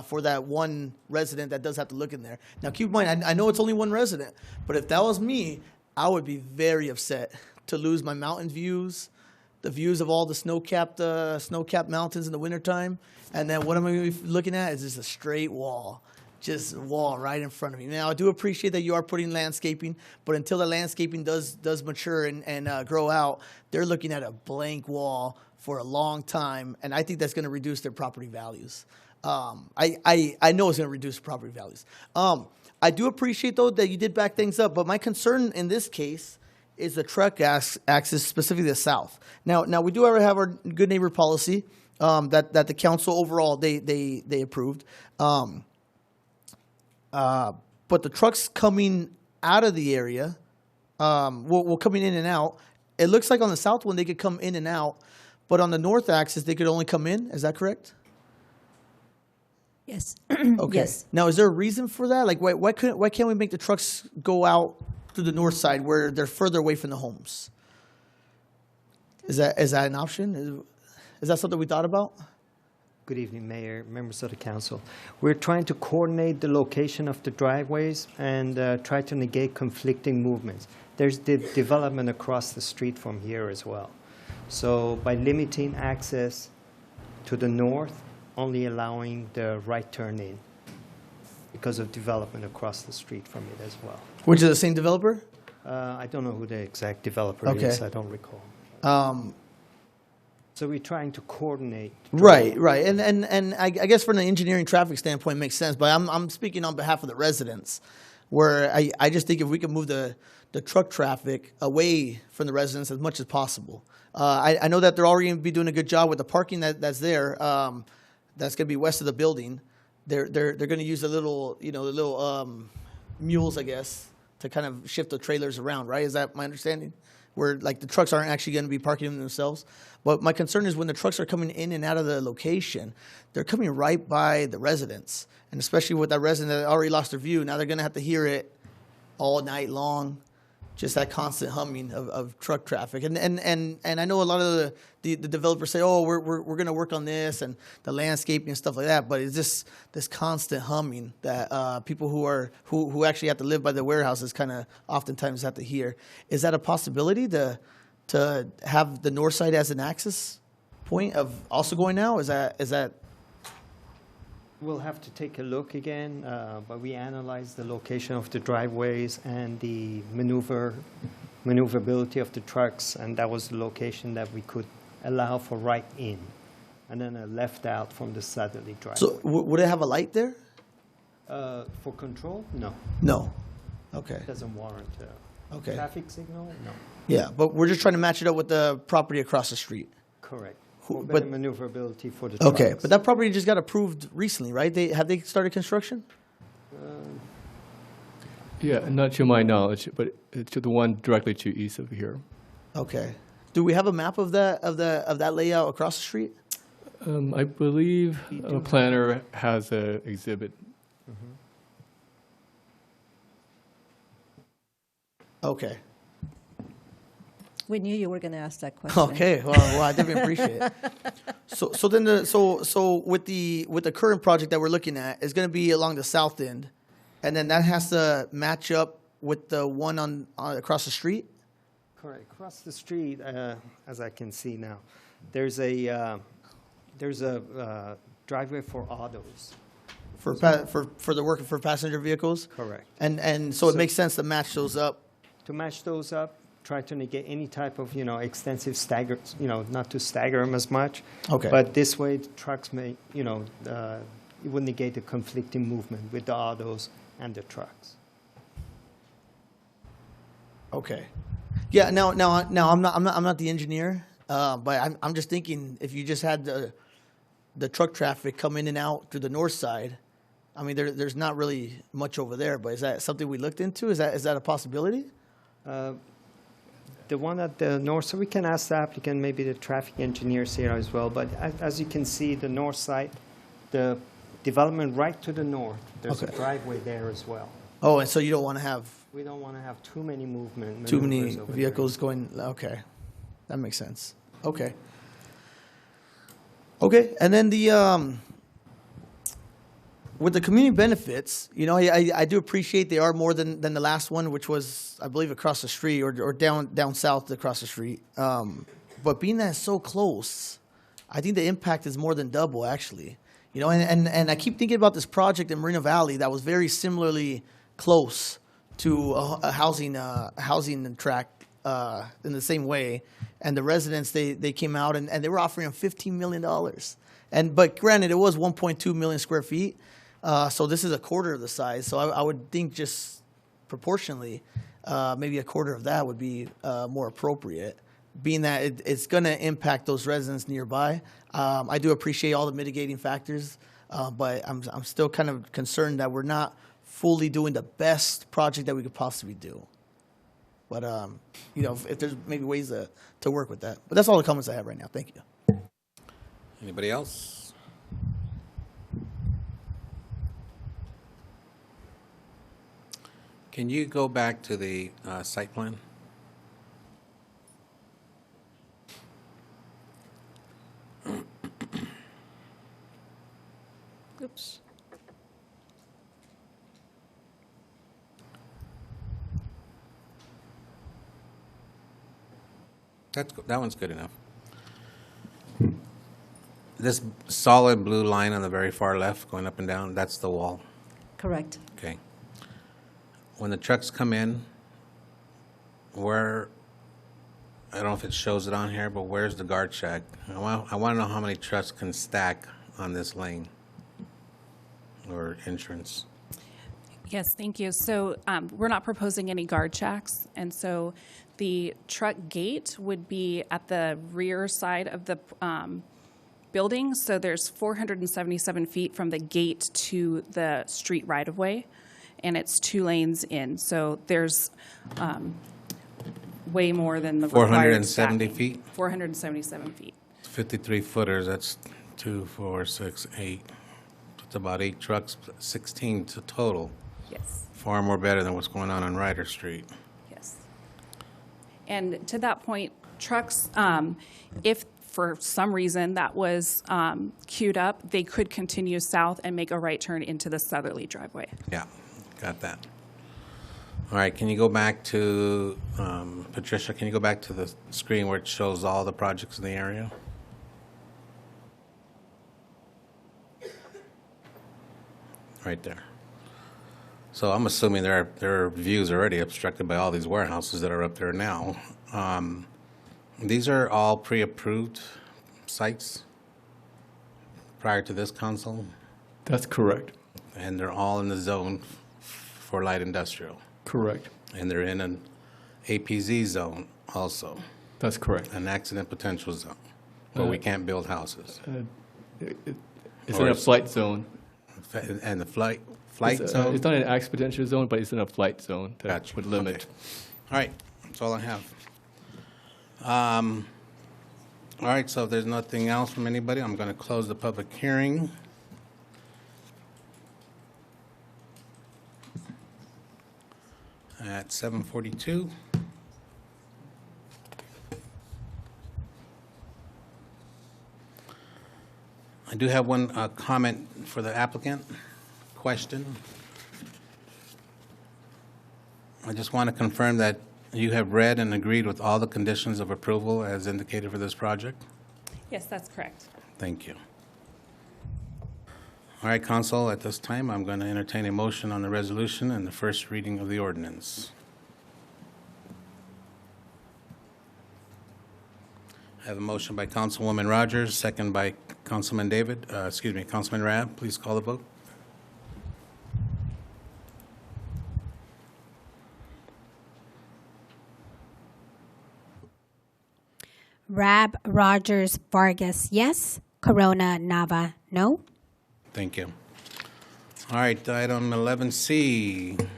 for that one resident that does have to look in there. Now, keep in mind, I know it's only one resident, but if that was me, I would be very upset to lose my mountain views, the views of all the snow-capped mountains in the wintertime, and then what am I going to be looking at is just a straight wall. Just a wall right in front of me. Now, I do appreciate that you are putting landscaping, but until the landscaping does mature and grow out, they're looking at a blank wall for a long time, and I think that's going to reduce their property values. I know it's going to reduce property values. I do appreciate, though, that you did back things up, but my concern in this case is the truck axis, specifically the south. Now we do have our good neighbor policy that the council overall they approved. But the trucks coming out of the area, coming in and out. It looks like on the south one they could come in and out, but on the north axis they could only come in. Is that correct? Yes. Okay. Yes. Now, is there a reason for that? Like, why can't we make the trucks go out to the north side where they're further away from the homes? Is that an option? Is that something we thought about? Good evening, Mayor, members of the council. We're trying to coordinate the location of the driveways and try to negate conflicting movements. There's the development across the street from here as well. So by limiting access to the north, only allowing the right turn in because of development across the street from it as well. Which is the same developer? I don't know who the exact developer Okay. is. I don't recall. So we're trying to coordinate. Right, right, and I guess from an engineering traffic standpoint, it makes sense. But I'm speaking on behalf of the residents, where I just think if we can move the truck traffic away from the residents as much as possible. I know that they're already going to be doing a good job with the parking that's there. That's going to be west of the building. They're going to use the little mules, I guess, to kind of shift the trailers around. Right? Is that my understanding? Where like the trucks aren't actually going to be parking them themselves. But my concern is when the trucks are coming in and out of the location, they're coming right by the residents. And especially with that resident that already lost their view, now they're going to have to hear it all night long, just that constant humming of truck traffic. And I know a lot of the developers say, oh, we're going to work on this and the landscaping and stuff like that. But it's just this constant humming that people who actually have to live by the warehouses kind of oftentimes have to hear. Is that a possibility to have the north side as an access point of also going now? Is that? We'll have to take a look again, but we analyzed the location of the driveways and the maneuverability of the trucks, and that was the location that we could allow for right in, and then a left out from the southerly driveway. So would it have a light there? For control? No. No. Okay. It doesn't warrant a Okay. traffic signal? No. Yeah, but we're just trying to match it up with the property across the street. Correct. For But- better maneuverability for the trucks. Okay, but that property just got approved recently, right? Have they started construction? Yeah, not to my knowledge, but it's to the one directly to east of here. Okay. Do we have a map of that layout across the street? I believe a planner has an exhibit. Okay. We knew you were going to ask that question. Okay. Well, I definitely appreciate it. So with the current project that we're looking at is going to be along the south end, and then that has to match up with the one on across the street. Correct. Across the street, as I can see now, there's a driveway for autos. For the work for passenger vehicles. Correct. And so it makes sense to match those up. To match those up, try to negate any type of extensive stagger, not to stagger them as much. Okay. But this way, the trucks may, it would negate the conflicting movement with the autos and the trucks. Okay. Yeah. Now I'm not the engineer, but I'm just thinking if you just had the truck traffic come in and out through the north side, I mean there's not really much over there. But is that something we looked into? Is that a possibility? The one at the north, so we can ask the applicant, maybe the traffic engineers here as well. But as you can see, the north side, the development right to the north, there's a driveway there as well. Oh, and so you don't want to have We don't want to have too many too many maneuvers over vehicles going. Okay, that makes sense. Okay. Okay, and then with the community benefits, I do appreciate they are more than the last one, which was, I believe, across the street or down south across the street. But being that it's so close, I think the impact is more than double, actually. And I keep thinking about this project in Moreno Valley that was very similarly close to a housing tract in the same way. And the residents, they came out and they were offering them $15 million. But granted, it was 1.2 million square feet. So this is a quarter of the size. So I would think just proportionally, maybe a quarter of that would be more appropriate, being that it's going to impact those residents nearby. I do appreciate all the mitigating factors, but I'm still kind of concerned that we're not fully doing the best project that we could possibly do. But, if there's maybe ways to work with that. But that's all the comments I have right now. Thank you. Anybody else? Can you go back to the site plan? Oops. That one's good enough. This solid blue line on the very far left, going up and down, that's the wall. Correct. Okay. When the trucks come in, where, I don't know if it shows it on here, but where's the guard shack? I want to know how many trucks can stack on this lane or entrance. Yes, thank you. So we're not proposing any guard shacks, and so the truck gate would be at the rear side of the building. So there's 477 feet from the gate to the street right-of-way, and it's 2 lanes in. So there's way more than the required 470 stacking. feet? 477 feet. 53 footers, that's 2, 4, 6, 8. It's about 8 trucks, 16 to total. Yes. Far more better than what's going on Ryder Street. Yes. And to that point, trucks, if for some reason that was queued up, they could continue south and make a right turn into the southerly driveway. Yeah, got that. All right, can you go back to, Patricia, can you go back to the screen where it shows all the projects in the area? Right there. So I'm assuming there are views already obstructed by all these warehouses that are up there now. These are all pre-approved sites prior to this council? That's correct. And they're all in the zone for light industrial? Correct. And they're in an APZ zone also? That's correct. An accident potential zone, where we can't build houses? It's in a flight zone. And the flight It's zone? it's not an exponential zone, but it's in a flight zone that Gotcha. would limit. Okay. All right, that's all I have. All right, so if there's nothing else from anybody, I'm going to close the public hearing. At 7:42. I do have one comment for the applicant, question. I just want to confirm that you have read and agreed with all the conditions of approval as indicated for this project? Yes, that's correct. Thank you. All right, Council, at this time, I'm going to entertain a motion on the resolution and the first reading of the ordinance. I have a motion by Councilwoman Rogers, second by Councilman Councilman Rabb. Please call the vote. Rab, Rogers, Vargas, yes. Corona, Nava, no. Thank you. All right, item 11C.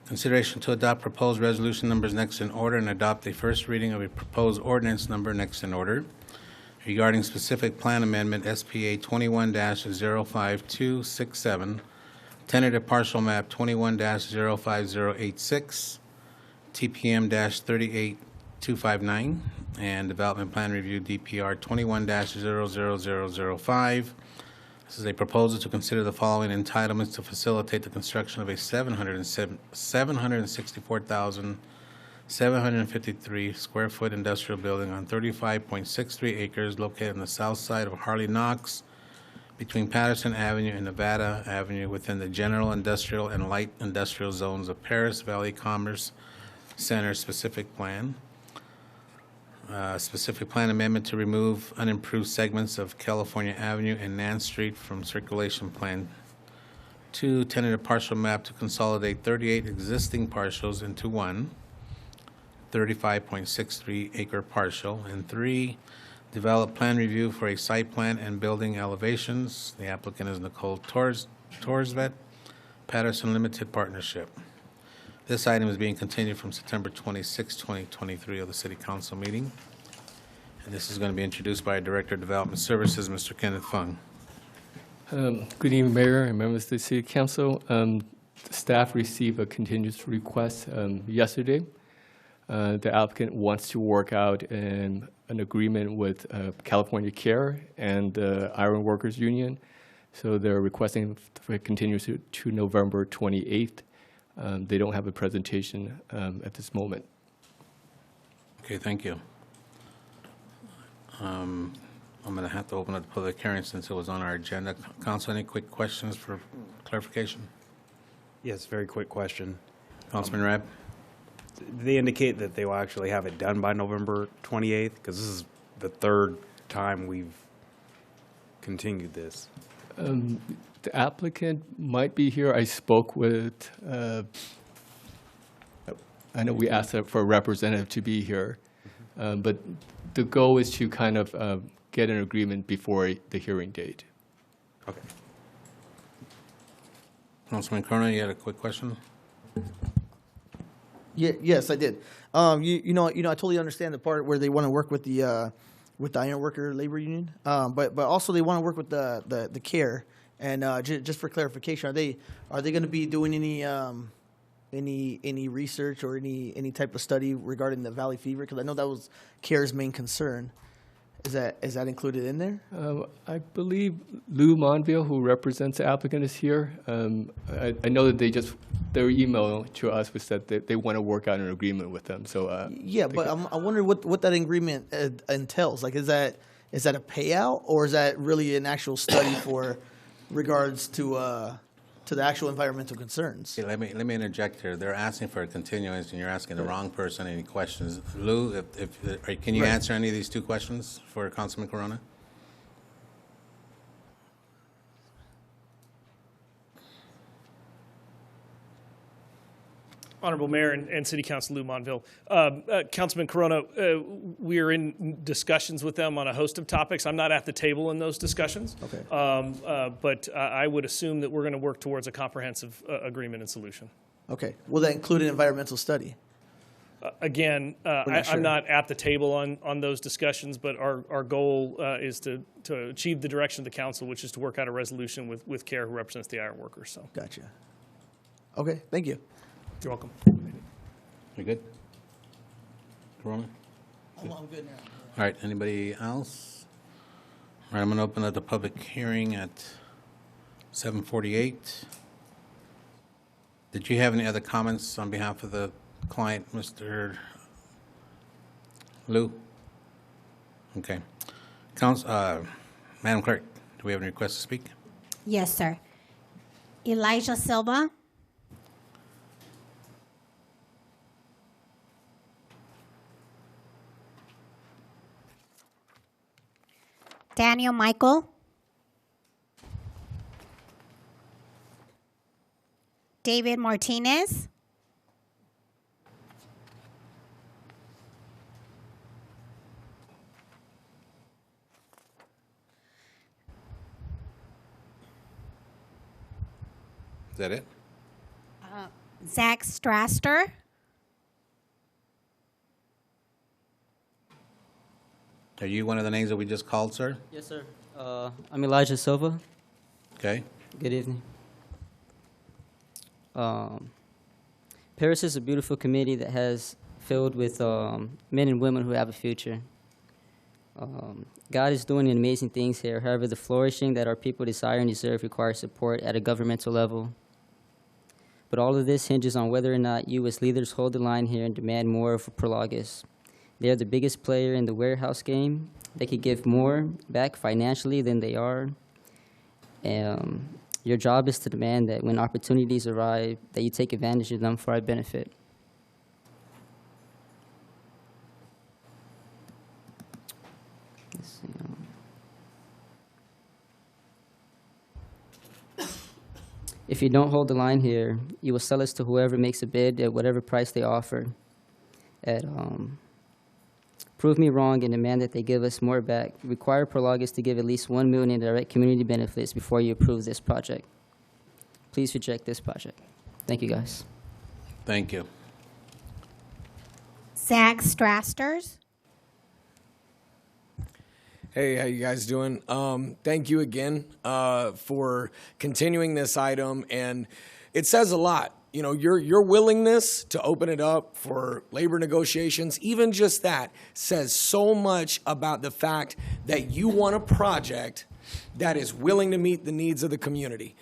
Consideration to adopt proposed resolution numbers next in order and adopt a first reading of a proposed ordinance number next in order regarding specific plan amendment SPA 21-05267, tentative partial map 21-05086, TPM-38259, and development plan review DPR 21-00005. This is a proposal to consider the following entitlements to facilitate the construction of a 764,753 square foot industrial building on 35.63 acres located on the south side of Harley Knox between Patterson Avenue and Nevada Avenue within the general industrial and light industrial zones of Paris Valley Commerce Center specific plan. Specific plan amendment to remove unimproved segments of California Avenue and Nance Street from circulation plan. 2, tentative partial map to consolidate 38 existing partials into one 35.63 acre partial. And 3, develop plan review for a site plan and building elevations. The applicant is Nicole Torsvet, Patterson Limited Partnership. This item is being continued from September 26, 2023 of the City Council meeting. And this is going to be introduced by Director of Development Services, Mr. Kenneth Fung. Good evening, Mayor and members of the City Council. The staff received a continuous request yesterday. The applicant wants to work out an agreement with California Care and the Iron Workers Union. So they're requesting for a continuance to November 28th. They don't have a presentation at this moment. Okay, thank you. I'm going to have to open up the public hearing since it was on our agenda. Council, any quick questions for clarification? Yes, very quick question. Councilman Rabb? did they indicate that they will actually have it done by November 28th? Because this is the third time we've continued this. The applicant might be here. I spoke with, I know we asked for a representative to be here, but the goal is to kind of get an agreement before the hearing date. Okay. Councilman Corona, you had a quick question? Yeah, yes, I did. You know, I totally understand the part where they want to work with the iron worker labor union, but also they want to work with the CARE. And just for clarification, are they going to be doing any research or any type of study regarding the valley fever? Because I know that was CARE's main concern. Is that included in there? I believe Lou Monville, who represents the applicant, is here. I know that their email to us was that they want to work out an agreement with them. So yeah, but I wonder what that agreement entails. Like, is that a payout, or is that really an actual study for regards to the actual environmental concerns? Okay, let me interject here. They're asking for a continuance, and you're asking the wrong person any questions. Lou, can you answer any of these two questions for Councilman Corona? Honorable Mayor and City Council Lou Monville. Councilman Corona, we are in discussions with them on a host of topics. I'm not at the table in those discussions. Okay. But I would assume that we're going to work towards a comprehensive agreement and solution. Okay. Will that include an environmental study? Again, I'm not at the table on those discussions, but our goal is to achieve the direction of the council, which is to work out a resolution with CARE, who represents the iron workers. So. Gotcha. Okay. Thank you. You're welcome. You good? Corona? I'm good now. All right, anybody else? All right, I'm going to open up the public hearing at 7:48. Did you have any other comments on behalf of the client, Mr. Lou? Okay. Madam Clerk, do we have any requests to speak? Yes, sir. Elijah Silva. Daniel Michael. David Martinez. Is that it? Zach Strasser. Are you one of the names that we just called, sir? Yes, sir. I'm Elijah Silva. Okay. Good evening. Paris is a beautiful community that has filled with men and women who have a future. God is doing amazing things here. However, the flourishing that our people desire and deserve requires support at a governmental level. But all of this hinges on whether or not you as leaders hold the line here and demand more of Prologis. They are the biggest player in the warehouse game. They could give more back financially than they are. Your job is to demand that when opportunities arrive, that you take advantage of them for our benefit. Let's see. If you don't hold the line here, you will sell us to whoever makes a bid at whatever price they offer. Prove me wrong and demand that they give us more back. Require Prologis to give at least $1 million in direct community benefits before you approve this project. Please reject this project. Thank you, guys. Thank you. Zach Strasters. Hey, how you guys doing? Thank you again for continuing this item, and it says a lot. You know, your willingness to open it up for labor negotiations, even just that, says so much about the fact that you want a project that is willing to meet the needs of the community.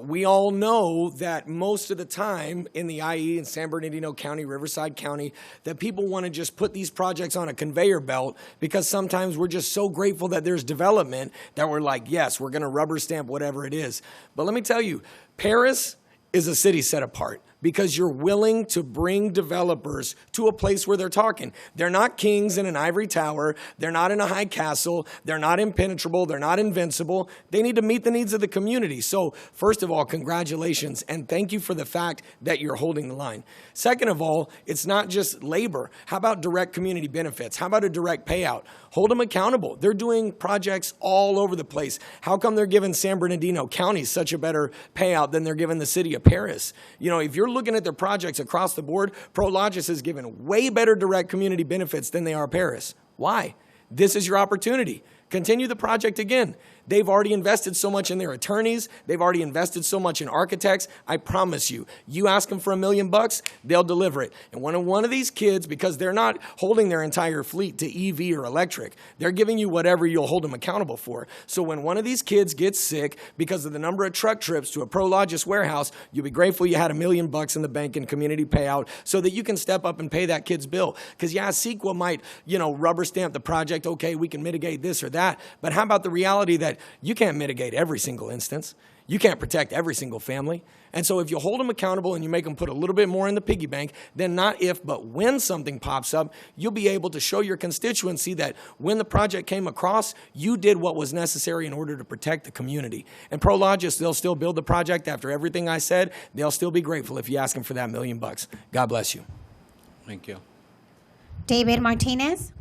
We all know that most of the time in the IE in San Bernardino County, Riverside County, that people want to just put these projects on a conveyor belt because sometimes we're just so grateful that there's development that we're like, yes, we're going to rubber stamp whatever it is. But let me tell you, Paris is a city set apart. because you're willing to bring developers to a place where they're talking. They're not kings in an ivory tower. They're not in a high castle. They're not impenetrable. They're not invincible. They need to meet the needs of the community. So first of all, congratulations, and thank you for the fact that you're holding the line. Second of all, it's not just labor. How about direct community benefits? How about a direct payout? Hold them accountable. They're doing projects all over the place. How come they're giving San Bernardino County such a better payout than they're giving the city of Paris? You know, if you're looking at their projects across the board, Prologis is giving way better direct community benefits than they are Paris. Why? This is your opportunity. Continue the project again. They've already invested so much in their attorneys. They've already invested so much in architects. I promise you, you ask them for $1 million, they'll deliver it. And when one of these kids, because they're not holding their entire fleet to EV or electric, they're giving you whatever you'll hold them accountable for. So when one of these kids gets sick because of the number of truck trips to a Prologis warehouse, you'll be grateful you had $1 million in the bank in community payout so that you can step up and pay that kid's bill. Because yeah, CEQA might, rubber stamp the project. Okay, we can mitigate this or that. But how about the reality that you can't mitigate every single instance? You can't protect every single family. And so if you hold them accountable and you make them put a little bit more in the piggy bank, then not if, but when something pops up, you'll be able to show your constituency that when the project came across, you did what was necessary in order to protect the community. And Prologis, they'll still build the project after everything I said. They'll still be grateful if you ask them for that $1 million. God bless you. Thank you. David Martinez.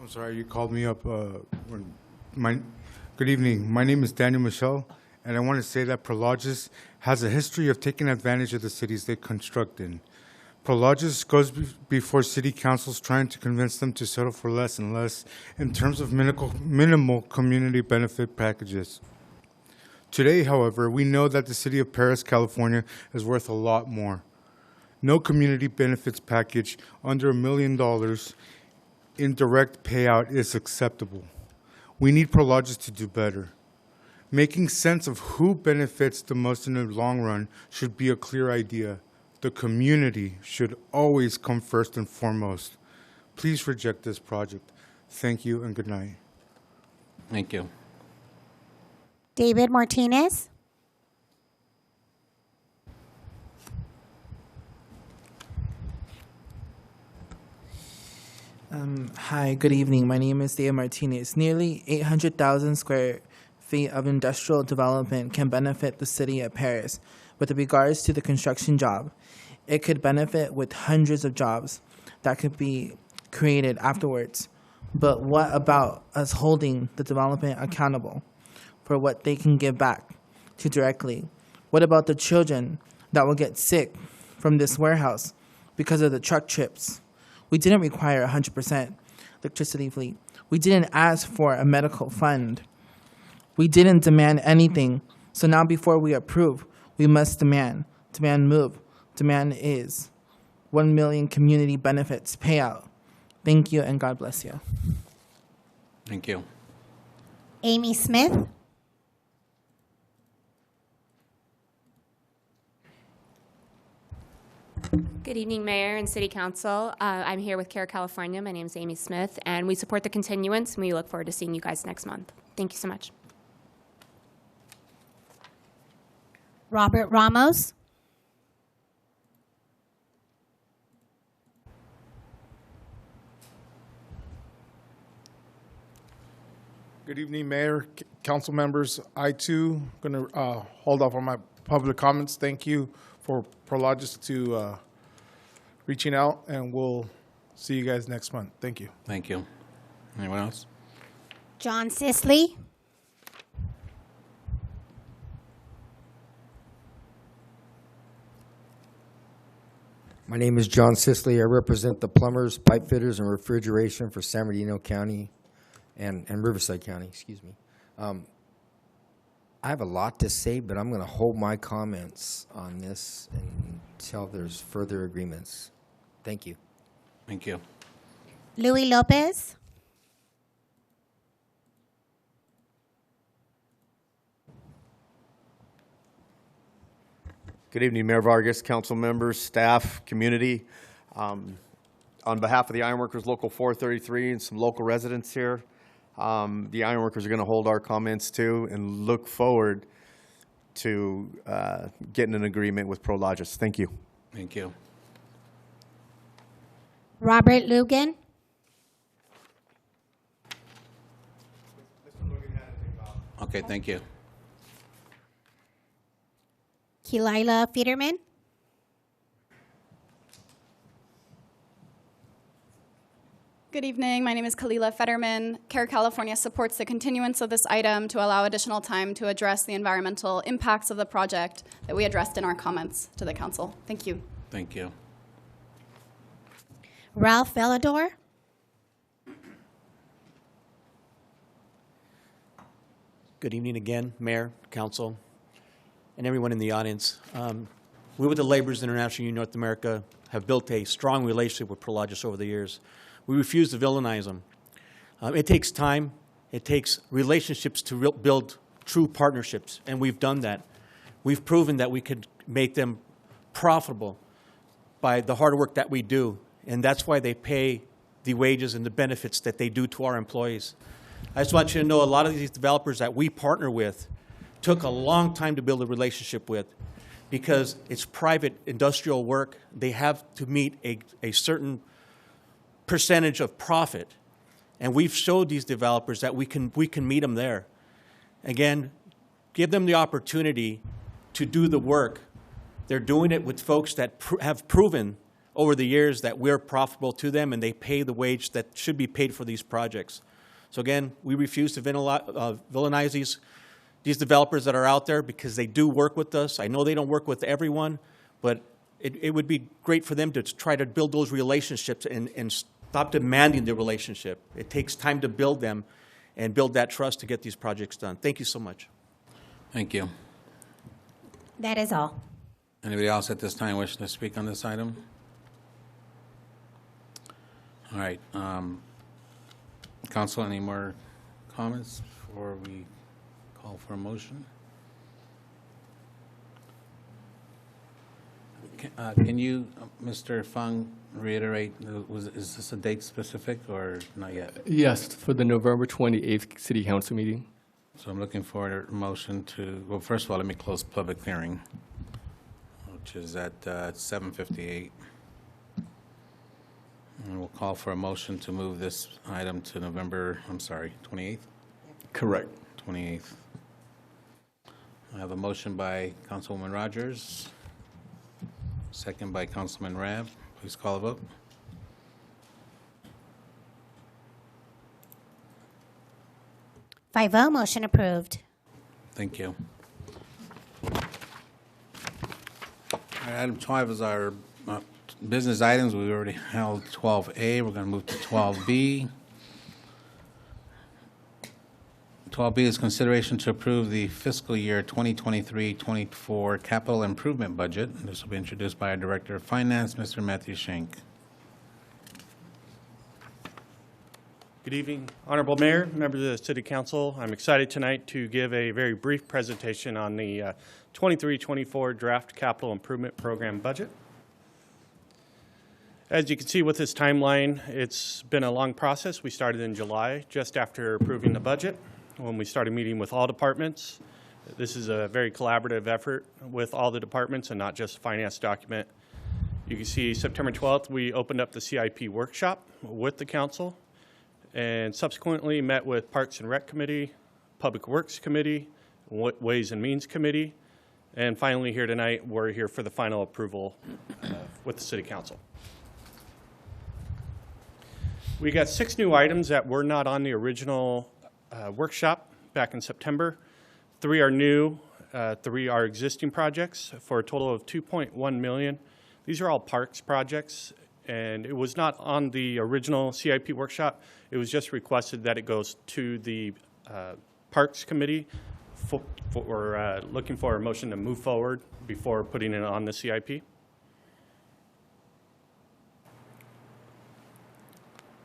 I'm sorry, you called me up. Good evening. My name is Daniel Michel, and I want to say that Prologis has a history of taking advantage of the cities they construct in. Prologis goes before city councils trying to convince them to settle for less and less in terms of minimal community benefit packages. Today, however, we know that the city of Paris, California is worth a lot more. No community benefits package under $1 million in direct payout is acceptable. We need Prologis to do better. Making sense of who benefits the most in the long run should be a clear idea. The community should always come first and foremost. Please reject this project. Thank you and good night. Thank you. David Martinez. Hi, good evening. My name is David Martinez. Nearly 800,000 square feet of industrial development can benefit the city of Paris. With regards to the construction job, it could benefit with hundreds of jobs that could be created afterwards. But what about us holding the development accountable for what they can give back to directly? What about the children that will get sick from this warehouse because of the truck trips? We didn't require 100% electricity fleet. We didn't ask for a medical fund. We didn't demand anything. So now before we approve, we must demand. Demand move. Demand is 1 million community benefits payout. Thank you and God bless you. Thank you. Amy Smith. Good evening, Mayor and City Council. I'm here with CARE California. My name is Amy Smith, and we support the continuance, and we look forward to seeing you guys next month. Thank you so much. Robert Ramos. Good evening, Mayor, Council members. I, too, going to hold off on my public comments. Thank you for Prologis to reaching out, and we'll see you guys next month. Thank you. Thank you. Anyone else? John Sisley. My name is John Sisley. I represent the plumbers, pipe fitters, and refrigeration for San Bernardino County and Riverside County, excuse me. I have a lot to say, but I'm going to hold my comments on this until there's further agreements. Thank you. Thank you. Louis Lopez. Good evening, Mayor Vargas, council members, staff, community. On behalf of the Ironworkers Local 433 and some local residents here, the Ironworkers are going to hold our comments too and look forward to get in an agreement with Prologis. Thank you. Thank you. Robert Lugan. Okay, thank you. Kelila Federman. Good evening. My name is Kalila Fetterman. CARE California supports the continuance of this item to allow additional time to address the environmental impacts of the project that we addressed in our comments to the council. Thank you. Thank you. Ralph Velador. Good evening again, Mayor, Council, and everyone in the audience. We with the Laborers International Union North America have built a strong relationship with Prologis over the years. We refuse to villainize them. It takes time. It takes relationships to build true partnerships, and we've done that. We've proven that we could make them profitable by the hard work that we do, and that's why they pay the wages and the benefits that they do to our employees. I just want you to know a lot of these developers that we partner with took a long time to build a relationship with because it's private industrial work. They have to meet a certain percentage of profit. And we've showed these developers that we can meet them there. Again, give them the opportunity to do the work. They're doing it with folks that have proven over the years that we're profitable to them and they pay the wage that should be paid for these projects. So again, we refuse to villainize these developers that are out there because they do work with us. I know they don't work with everyone, but it would be great for them to try to build those relationships and stop demanding the relationship. It takes time to build them and build that trust to get these projects done. Thank you so much. Thank you. That is all. Anybody else at this time wishing to speak on this item? All right. Council, any more comments before we call for a motion? Can you, Mr. Fung, reiterate, is this a date specific or not yet? Yes, for the November 28th City Council meeting. So I'm looking for a motion to, well, first of all, let me close public hearing, which is at 7:58. And we'll call for a motion to move this item to November, 28th? Correct. 28th. I have a motion by Councilwoman Rogers, second by Councilman Rabb. Please call a vote. Five oh, motion approved. Thank you. All right, item 12 is our business items. We already held 12A. We're going to move to 12B. 12B is consideration to approve the fiscal year 2023-24 capital improvement budget. This will be introduced by our Director of Finance, Mr. Matthew Schenk. Good evening, Honorable Mayor, members of the City Council. I'm excited tonight to give a very brief presentation on the 23-24 Draft Capital Improvement Program budget. As you can see with this timeline, it's been a long process. We started in July, just after approving the budget, when we started meeting with all departments. This is a very collaborative effort with all the departments and not just a finance document. You can see September 12th, we opened up the CIP workshop with the council and subsequently met with Parks and Rec Committee, Public Works Committee, Ways and Means Committee, and finally here tonight, we're here for the final approval with the City Council. We got 6 new items that were not on the original workshop back in September. 3 are new, 3 are existing projects for a total of $2.1 million. These are all parks projects, and it was not on the original CIP workshop. It was just requested that it goes to the Parks Committee for looking for a motion to move forward before putting it on the CIP.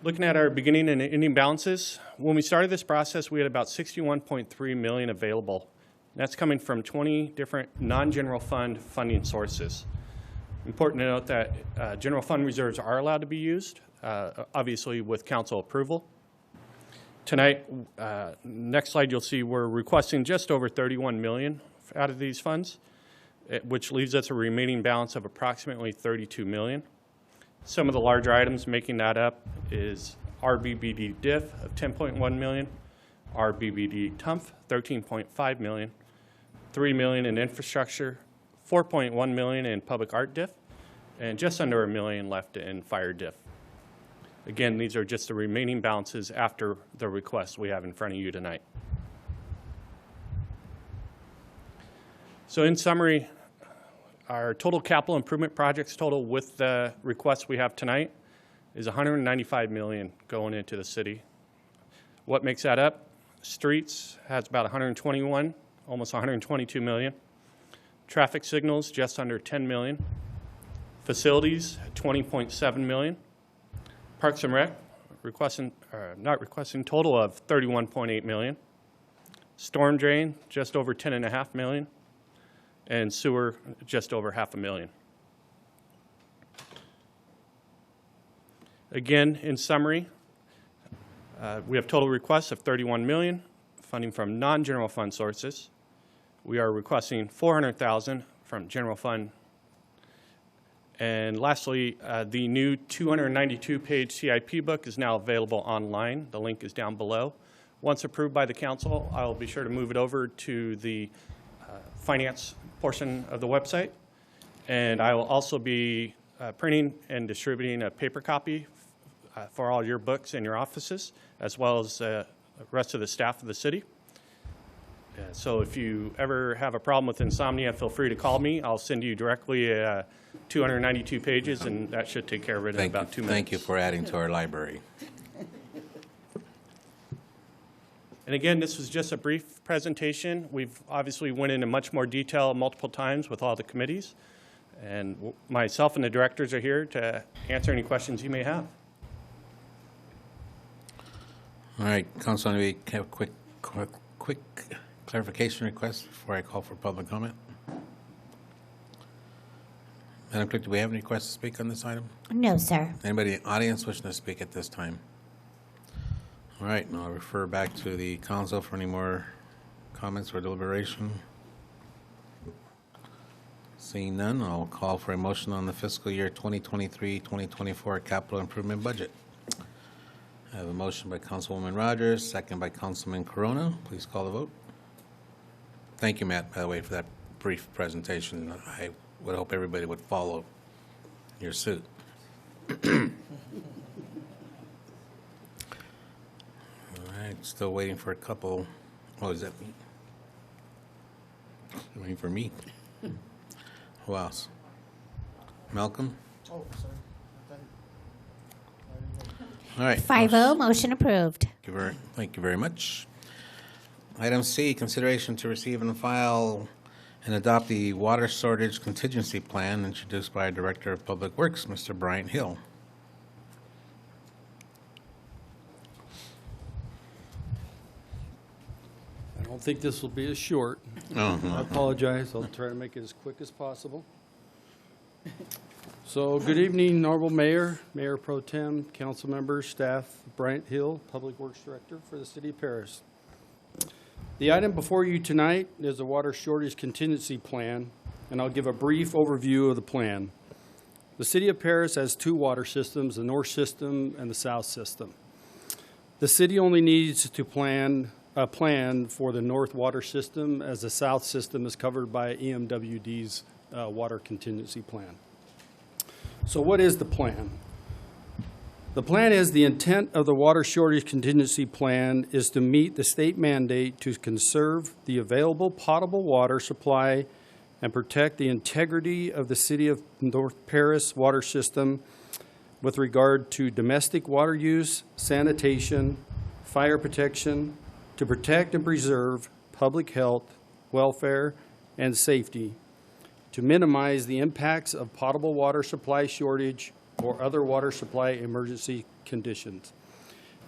Looking at our beginning and ending balances, when we started this process, we had about $61.3 million available. That's coming from 20 different non-general fund funding sources. Important to note that general fund reserves are allowed to be used, obviously with council approval. Tonight, next slide, you'll see we're requesting just over $31 million out of these funds, which leaves us a remaining balance of approximately $32 million. Some of the larger items making that up is RBBD diff of $10.1 million, RBBD TUMF $13.5 million, $3 million in infrastructure, $4.1 million in public art diff, and just under $1 million left in fire diff. Again, these are just the remaining balances after the requests we have in front of you tonight. So in summary, our total capital improvement projects total with the requests we have tonight is $195 million going into the city. What makes that up? Streets has about 121, almost 122 million. Traffic signals, just under 10 million. Facilities, 20.7 million. Parks and Rec, total of 31.8 million. Storm drain, just over 10.5 million. And sewer, just over $500,000. Again, in summary, we have total requests of $31 million, funding from non-general fund sources. We are requesting $400,000 from general fund. And lastly, the new 292-page CIP book is now available online. The link is down below. Once approved by the council, I will be sure to move it over to the finance portion of the website. And I will also be printing and distributing a paper copy for all your books in your offices, as well as the rest of the staff of the city. So if you ever have a problem with insomnia, feel free to call me. I'll send you directly 292 pages, and that should take care of it in about 2 minutes. Thank you for adding to our library. And again, this was just a brief presentation. We've obviously went into much more detail multiple times with all the committees. And myself and the directors are here to answer any questions you may have. All right, Councilor, we have a quick clarification request before I call for public comment. Madam Clerk, do we have any requests to speak on this item? No, sir. Anybody in the audience wishing to speak at this time? All right, and I'll refer back to the council for any more comments or deliberation. Seeing none, I'll call for a motion on the fiscal year 2023-2024 capital improvement budget. I have a motion by Councilwoman Rogers, second by Councilman Corona. Please call the vote. Thank you, Matt, by the way, for that brief presentation. I would hope everybody would follow your suit. All right, still waiting for a couple. Oh, is that me? Waiting for me. Who else? Malcolm? Oh, sorry. All right. 5-0, motion approved. Thank you very much. Item C, consideration to receive and file and adopt the water shortage contingency plan introduced by Director of Public Works, Mr. Bryant Hill. I don't think this will be as short. Uh-huh. I apologize. I'll try to make it as quick as possible. So, good evening, Honorable Mayor, Mayor Pro Tem, council members, staff, Bryant Hill, Public Works Director for the City of Paris. The item before you tonight is a water shortage contingency plan, and I'll give a brief overview of the plan. The City of Paris has two water systems, the North System and the South System. The city only needs to plan a plan for the North Water System, as the South System is covered by EMWD's water contingency plan. So what is the plan? The plan is the intent of the water shortage contingency plan is to meet the state mandate to conserve the available potable water supply and protect the integrity of the City of North Paris water system with regard to domestic water use, sanitation, fire protection, to protect and preserve public health, welfare, and safety, to minimize the impacts of potable water supply shortage or other water supply emergency conditions.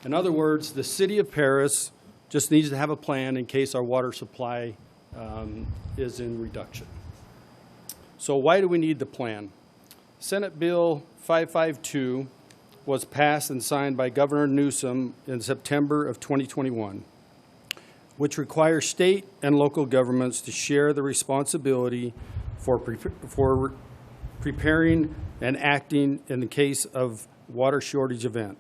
In other words, the City of Paris just needs to have a plan in case our water supply is in reduction. So why do we need the plan? Senate Bill 552 was passed and signed by Governor Newsom in September of 2021. which requires state and local governments to share the responsibility for preparing and acting in the case of water shortage event.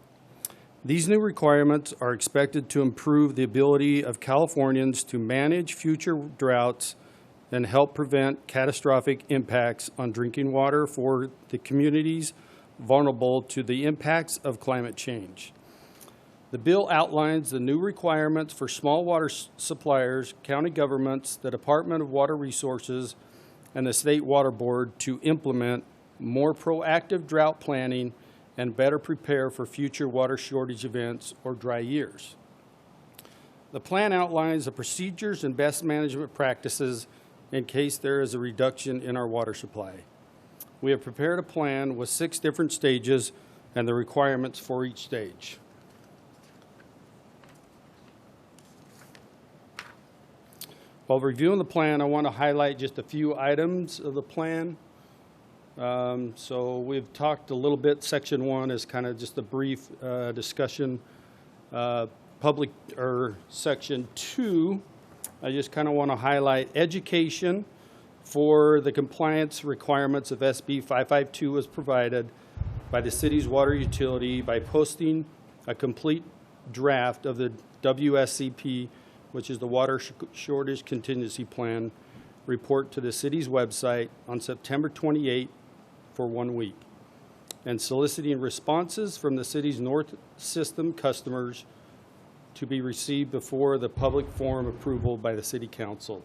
These new requirements are expected to improve the ability of Californians to manage future droughts and help prevent catastrophic impacts on drinking water for the communities vulnerable to the impacts of climate change. The bill outlines the new requirements for small water suppliers, county governments, the Department of Water Resources, and the State Water Board to implement more proactive drought planning and better prepare for future water shortage events or dry years. The plan outlines the procedures and best management practices in case there is a reduction in our water supply. We have prepared a plan with 6 different stages and the requirements for each stage. While reviewing the plan, I want to highlight just a few items of the plan. So we've talked a little bit. Section 1 is kind of just a brief discussion. Section 2, I just kind of want to highlight education for the compliance requirements of SB 552 was provided by the city's water utility by posting a complete draft of the WSCP, which is the Water Shortage Contingency Plan, report to the city's website on September 28 for 1 week, and soliciting responses from the city's North System customers to be received before the public forum approval by the City Council.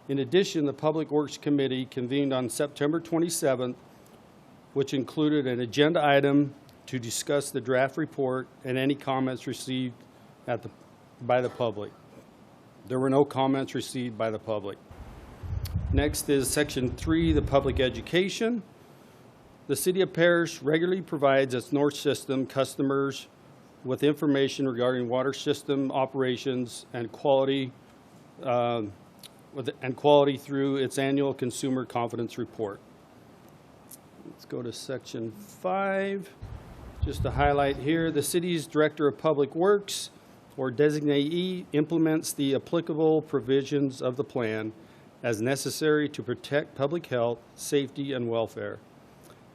In addition, the Public Works Committee convened on September 27th, which included an agenda item to discuss the draft report and any comments received by the public. There were no comments received by the public. Next is Section 3, the public education. The City of Paris regularly provides its North System customers with information regarding water system operations and quality through its annual Consumer Confidence Report. Let's go to Section 5. Just to highlight here, the city's Director of Public Works or designee implements the applicable provisions of the plan as necessary to protect public health, safety, and welfare.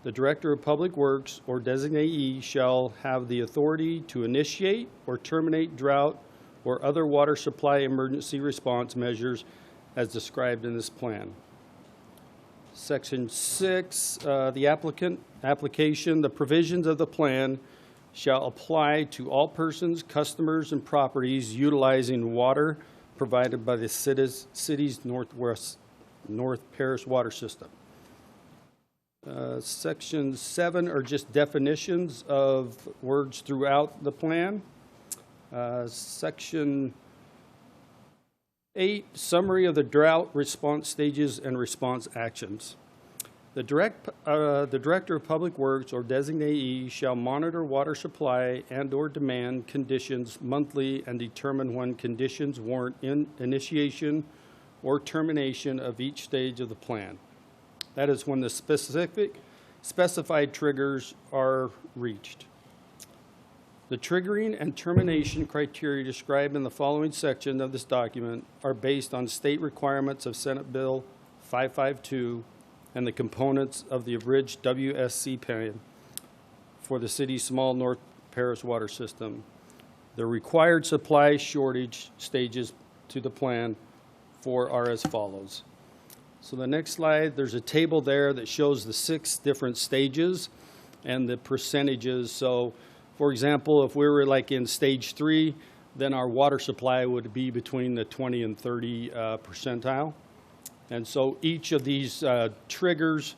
The Director of Public Works or designee shall have the authority to initiate or terminate drought or other water supply emergency response measures as described in this plan. Section 6, the application, the provisions of the plan shall apply to all persons, customers, and properties utilizing water provided by the city's North Paris water system. Section 7 are just definitions of words throughout the plan. Section 8, summary of the drought response stages and response actions. The Director of Public Works or designee shall monitor water supply and/or demand conditions monthly and determine when conditions warrant initiation or termination of each stage of the plan. That is when the specified triggers are reached. The triggering and termination criteria described in the following section of this document are based on state requirements of Senate Bill 552 and the components of the abridged WSC plan for the city's small North Paris water system. The required supply shortage stages to the plan are as follows. So the next slide, there's a table there that shows the 6 different stages and the percentages. So, for example, if we were like in stage 3, then our water supply would be between the 20 and 30 percentile. And so each of these triggers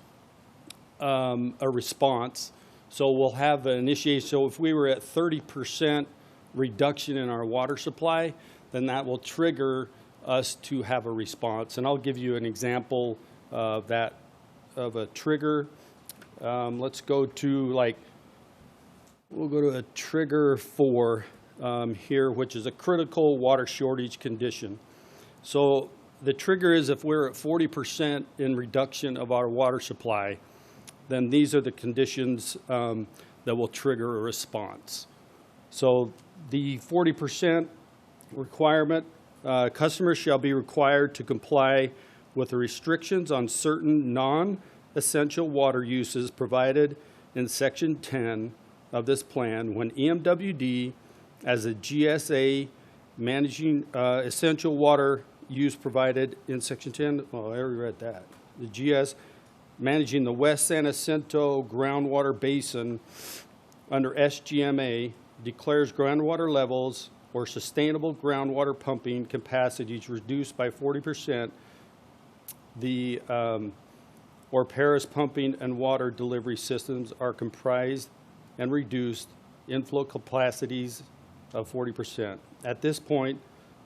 a response. So we'll have an initiation. So if we were at 30% reduction in our water supply, then that will trigger us to have a response. And I'll give you an example of a trigger. Let's go to we'll go to a trigger 4 here, which is a critical water shortage condition. So the trigger is if we're at 40% in reduction of our water supply, then these are the conditions that will trigger a response. So the 40% requirement Customers shall be required to comply with the restrictions on certain non-essential water uses provided in Section 10 of this plan when EMWD, as a GSA managing essential water use provided in Section 10, oh, I already read that. The GS managing the West San Jacinto groundwater basin under SGMA declares groundwater levels or sustainable groundwater pumping capacities reduced by 40%, or Paris pumping and water delivery systems are comprised and reduced inflow capacities of 40%. At this point,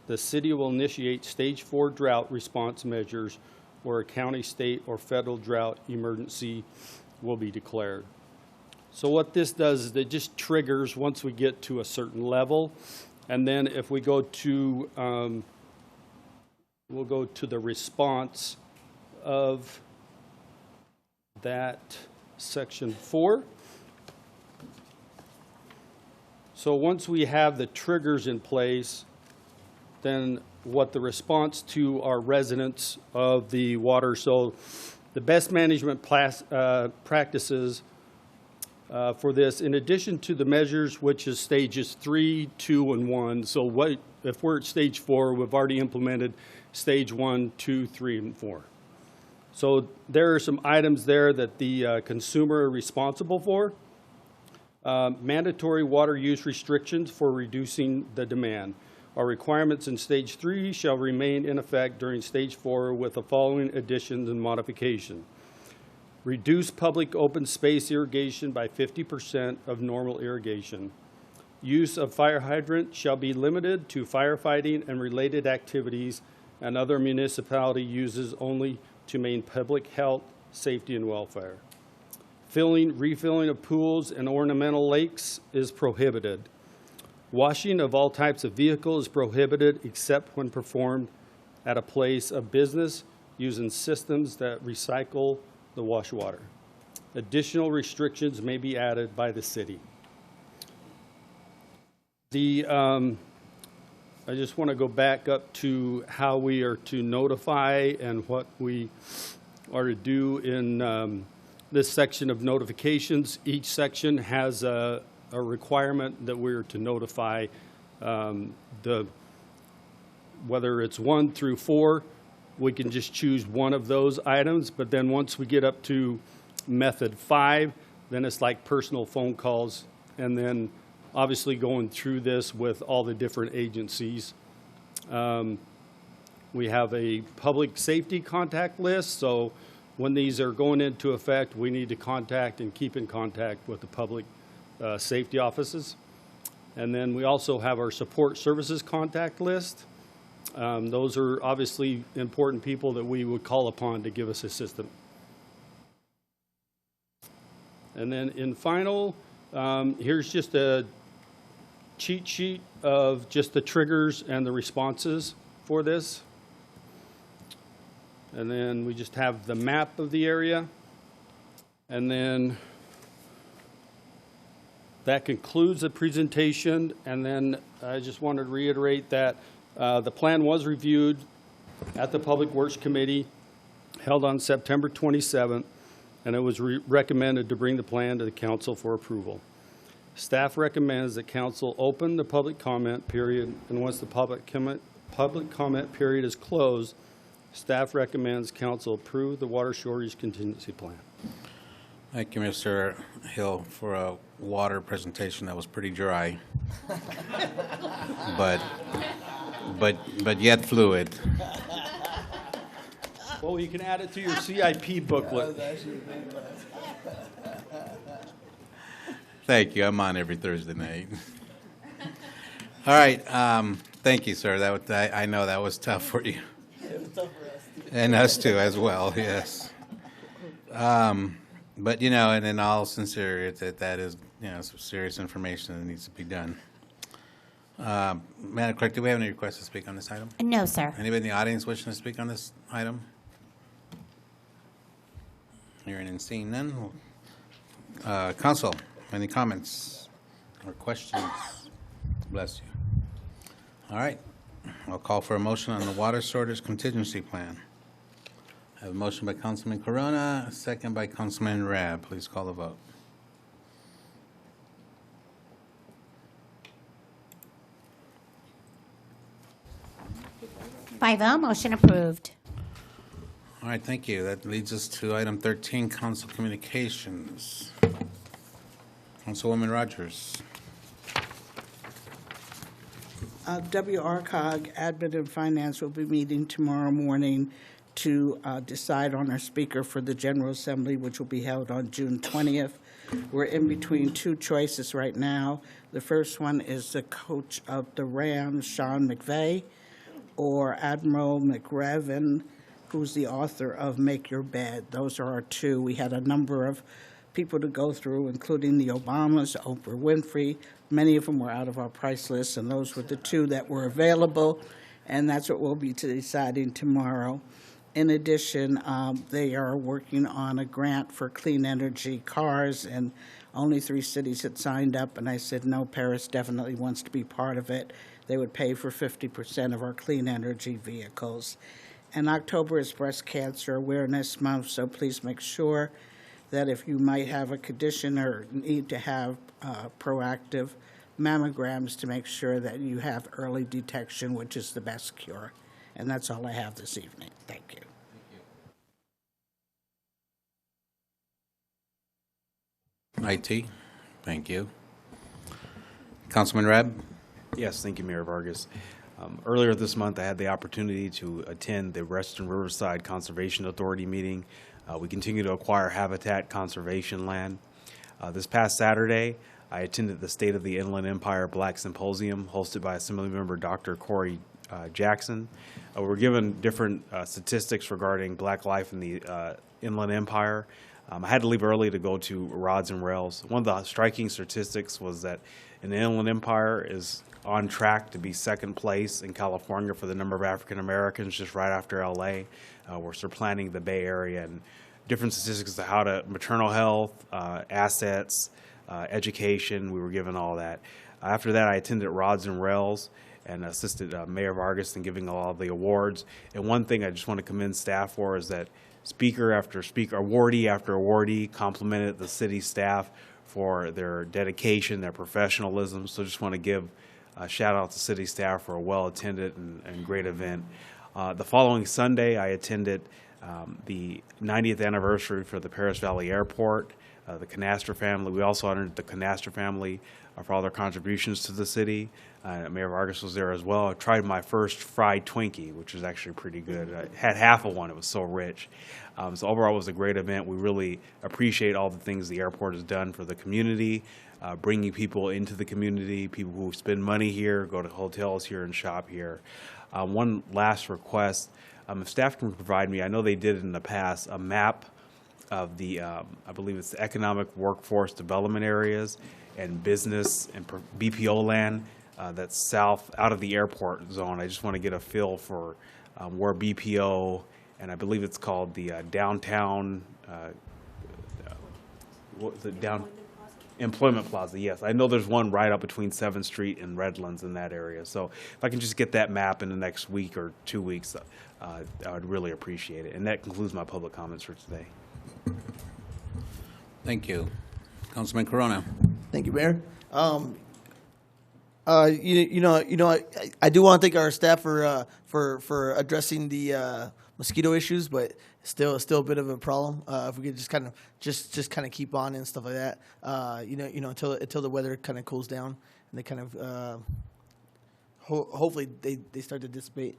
the city will initiate stage 4 drought response measures where a county, state, or federal drought emergency will be declared. So what this does is it just triggers once we get to a certain level. And then if we go to, we'll go to the response of that section 4. So once we have the triggers in place, then what the response to our residents of the water, so the best management practices for this, in addition to the measures, which is stages 3, 2, and 1. So what if we're at stage 4, we've already implemented stage 1, 2, 3, and 4. So there are some items there that the consumer are responsible for. Mandatory water use restrictions for reducing the demand. Our requirements in stage 3 shall remain in effect during stage 4 with the following additions and modification. Reduce public open space irrigation by 50% of normal irrigation. Use of fire hydrant shall be limited to firefighting and related activities and other municipality uses only to maintain public health, safety, and welfare. Refilling of pools and ornamental lakes is prohibited. Washing of all types of vehicles is prohibited except when performed at a place of business using systems that recycle the wash water. Additional restrictions may be added by the city. I just want to go back up to how we are to notify and what we are to do in this section of notifications. Each section has a requirement that we're to notify whether it's 1 through 4, we can just choose one of those items, but then once we get up to method 5, then it's like personal phone calls, and then obviously going through this with all the different agencies. We have a public safety contact list, so when these are going into effect, we need to contact and keep in contact with the public safety offices. And then we also have our support services contact list. Those are obviously important people that we would call upon to give us assistance. And then in final, here's just a cheat sheet of just the triggers and the responses for this. And then we just have the map of the area. And then that concludes the presentation. And then I just wanted to reiterate that the plan was reviewed at the Public Works Committee held on September 27th, and it was recommended to bring the plan to the council for approval. Staff recommends that council open the public comment period, and once the public comment period is closed, staff recommends council approve the water shortage contingency plan. Thank you, Mr. Hill, for a water presentation that was pretty dry, but yet fluid. Well, you can add it to your CIP booklet. Thank you. I'm on every Thursday night. All right. Thank you, sir. I know that was tough for you. It was tough for us. And us too, as well. Yes. But and in all sincerity, that is some serious information that needs to be done. Madam Clerk, do we have any requests to speak on this item? No, sir. Anybody in the audience wishing to speak on this item? Hearing and seeing none. Council, any comments or questions? Bless you. All right. I'll call for a motion on the water shortage contingency plan. I have a motion by Councilman Corona, a second by Councilman Rab. Please call the vote. Five oh, motion approved. All right, thank you. That leads us to item 13, council communications. Councilwoman Rogers. WRCOG Admin and Finance will be meeting tomorrow morning to decide on our speaker for the General Assembly, which will be held on June 20th. We're in between two choices right now. The first one is the coach of the Rams, Sean McVay, or Admiral McRevin, who's the author of Make Your Bed. Those are our two. We had a number of people to go through, including the Obamas, Oprah Winfrey. Many of them were out of our price list, and those were the two that were available, and that's what we'll be deciding tomorrow. In addition, they are working on a grant for clean energy cars, and only 3 cities had signed up, and I said, no, Paris definitely wants to be part of it. They would pay for 50% of our clean energy vehicles. And October is Breast Cancer Awareness Month, so please make sure that if you might have a condition or need to have proactive mammograms to make sure that you have early detection, which is the best cure. And that's all I have this evening. Thank you. IT, thank you. Councilman Rab? Yes, thank you, Mayor Vargas. Earlier this month, I had the opportunity to attend the Western Riverside Conservation Authority meeting. We continue to acquire habitat conservation land. This past Saturday, I attended the State of the Inland Empire Black Symposium hosted by Assemblymember Dr. Corey Jackson. We were given different statistics regarding black life in the Inland Empire. I had to leave early to go to Rods and Rails. One of the striking statistics was that the Inland Empire is on track to be second place in California for the number of African Americans, just right after LA. We're supplanting the Bay Area, and different statistics as to how to maternal health, assets, education. We were given all that. After that, I attended Rods and Rails and assisted Mayor Vargas in giving all the awards. And one thing I just want to commend staff for is that speaker after speaker, awardee after awardee complimented the city staff for their dedication, their professionalism. So just want to give a shout out to city staff for a well-attended and great event. The following Sunday, I attended the 90th anniversary for the Paris Valley Airport, the Canastra family. We also honored the Canastra family for all their contributions to the city. Mayor Vargas was there as well. I tried my first fried Twinkie, which was actually pretty good. I had half of one. It was so rich. So overall, it was a great event. We really appreciate all the things the airport has done for the community, bringing people into the community, people who spend money here, go to hotels here and shop here. One last request, if staff can provide me, I know they did it in the past, a map of the, I believe it's the economic workforce development areas and business and BPO land that's south out of the airport zone. I just want to get a feel for where BPO, and I believe it's called the downtown, Employment Plaza, yes. I know there's one right up between 7th Street and Redlands in that area. So if I can just get that map in the next week or 2 weeks, I would really appreciate it. And that concludes my public comments for today. Thank you. Councilman Corona. Thank you, Mayor. I do want to thank our staff for addressing the mosquito issues, but still a bit of a problem. If we could just kind of keep on and stuff like that, until the weather kind of cools down and they kind of hopefully they start to dissipate.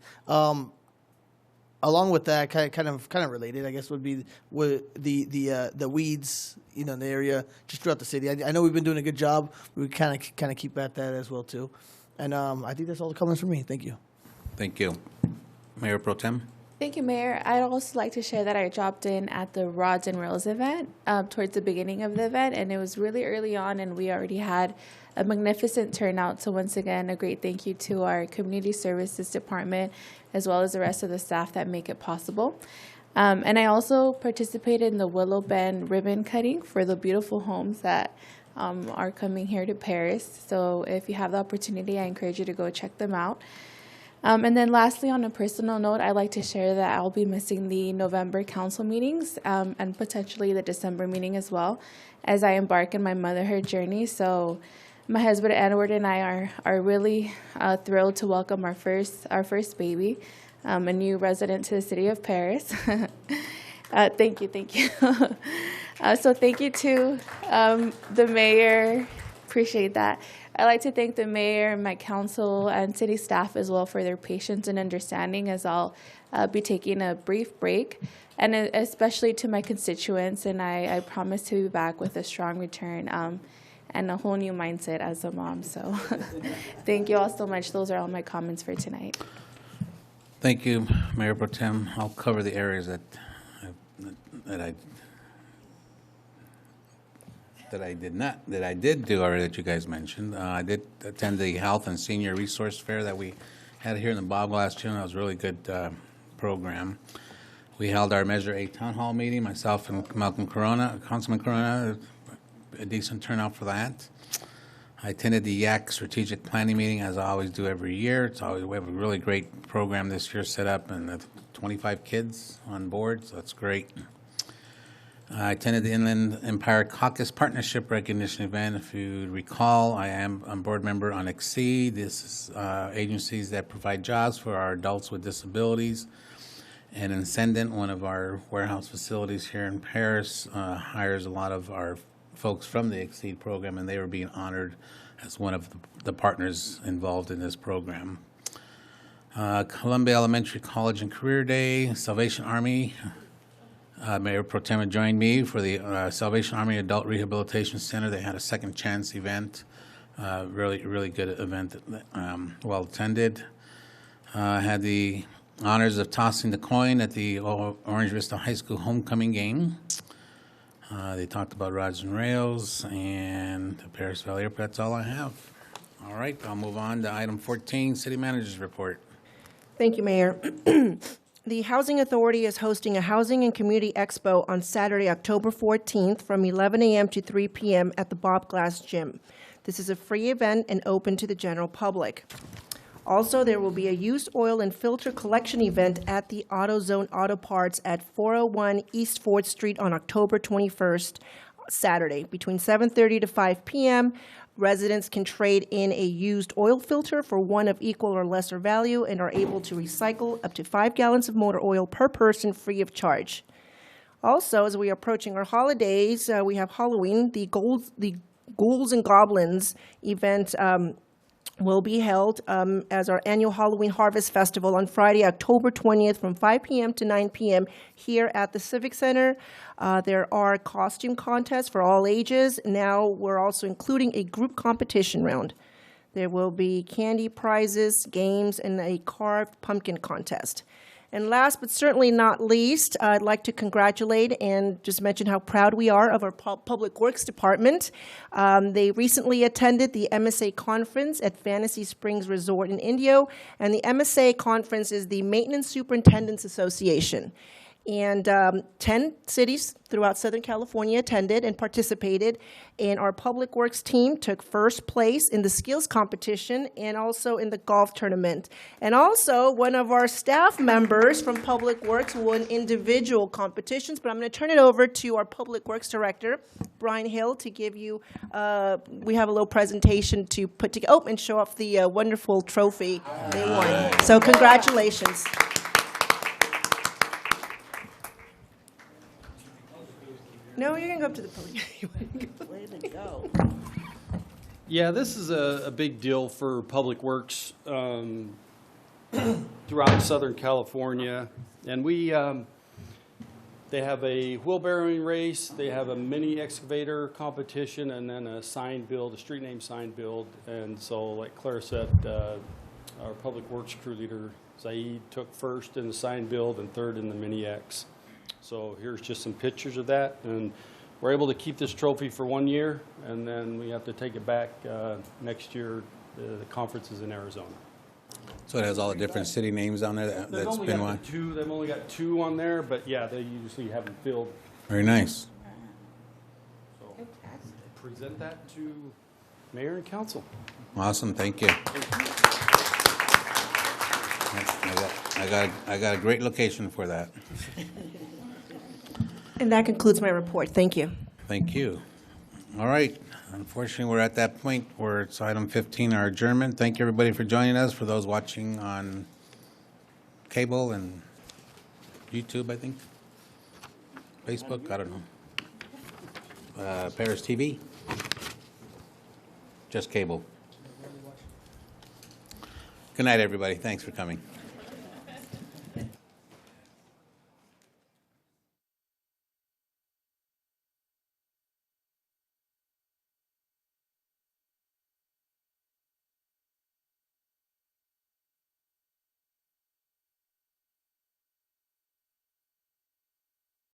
Along with that, kind of related, I guess, would be the weeds, in the area just throughout the city. I know we've been doing a good job. We kind of keep at that as well too, and I think that's all the comments from me. Thank you. Thank you, Mayor Pro Tem. Thank you, Mayor. I'd also like to share that I dropped in at the Rods and Rails event towards the beginning of the event, and it was really early on, and we already had a magnificent turnout. So once again, a great thank you to our Community Services Department, as well as the rest of the staff that make it possible. And I also participated in the Willow Bend ribbon cutting for the beautiful homes that are coming here to Paris. So if you have the opportunity, I encourage you to go check them out. And then lastly, on a personal note, I'd like to share that I'll be missing the November council meetings and potentially the December meeting as well as I embark in my motherhood journey. So my husband Edward and I are really thrilled to welcome our first baby, a new resident to the city of Paris. Thank you. So thank you to the mayor. Appreciate that. I'd like to thank the mayor and my council and city staff as well for their patience and understanding as I'll be taking a brief break, and especially to my constituents. And I promise to be back with a strong return and a whole new mindset as a mom. So thank you all so much. Those are all my comments for tonight. Thank you, Mayor Pro Tem. I'll cover the areas that I did do already that you guys mentioned. I did attend the Health and Senior Resource Fair that we had here in the Bob last year. That was a really good program. We held our Measure A Town Hall meeting, myself and Councilman Corona, a decent turnout for that. I attended the YAC Strategic Planning meeting, as I always do every year. We have a really great program this year set up, and 25 kids on board, so that's great. I attended the Inland Empire Caucus Partnership Recognition event. If you recall, I am a board member on Exceed. This is agencies that provide jobs for our adults with disabilities. And Incendent, one of our warehouse facilities here in Paris, hires a lot of our folks from the Exceed program, and they were being honored as one of the partners involved in this program. Columbia Elementary College and Career Day, Salvation Army. Mayor Pro Tem joined me for the Salvation Army Adult Rehabilitation Center. They had a second chance event, really good event, well attended. Had the honors of tossing the coin at the Orange Vista High School homecoming game. They talked about rods and rails and the Paris Valley Airport. That's all I have. All right, I'll move on to item 14, City Manager's Report. Thank you, Mayor. The Housing Authority is hosting a Housing and Community Expo on Saturday, October 14th from 11 a.m. to 3 p.m. at the Bob Glass Gym. This is a free event and open to the general public. Also, there will be a used oil and filter collection event at the AutoZone Auto Parts at 401 East 4th Street on October 21st, Saturday, between 7:30 to 5 p.m. Residents can trade in a used oil filter for one of equal or lesser value and are able to recycle up to 5 gallons of motor oil per person free of charge. Also, as we are approaching our holidays, we have Halloween. The Ghouls and Goblins event will be held as our annual Halloween Harvest Festival on Friday, October 20th from 5 p.m. to 9 p.m. here at the Civic Center. There are costume contests for all ages. Now we're also including a group competition round. There will be candy prizes, games, and a carved pumpkin contest. And last but certainly not least, I'd like to congratulate and just mention how proud we are of our Public Works Department. They recently attended the MSA conference at Fantasy Springs Resort in Indio, and the MSA conference is the Maintenance Superintendents Association. And 10 cities throughout Southern California attended and participated, and our Public Works team took first place in the skills competition and also in the golf tournament. And also, one of our staff members from Public Works won individual competitions, but I'm going to turn it over to our Public Works Director, Brian Hill, to give you, we have a little presentation to put together, and show off the wonderful trophy they won. So congratulations. No, you're going to go up to the podium. Way to go. Yeah, this is a big deal for Public Works throughout Southern California. And they have a wheelbarrowing race, they have a mini excavator competition, and then a sign build, a street name sign build. And so, like Claire said, our Public Works crew leader, Zaid, took first in the sign build and third in the mini X. So here's just some pictures of that, and we're able to keep this trophy for 1 year, and then we have to take it back next year. The conference is in Arizona. So it has all the different city names on there that's been won? They've only got 2 on there, but yeah, they usually have them filled. Very nice. So present that to Mayor and Council. Awesome, thank you. I got a great location for that. And that concludes my report. Thank you. Thank you. All right. Unfortunately, we're at that point where it's item 15, our adjournment. Thank you, everybody, for joining us. For those watching on cable and YouTube, I think. Facebook, I don't know. Paris TV. Just cable. Good night, everybody. Thanks for coming.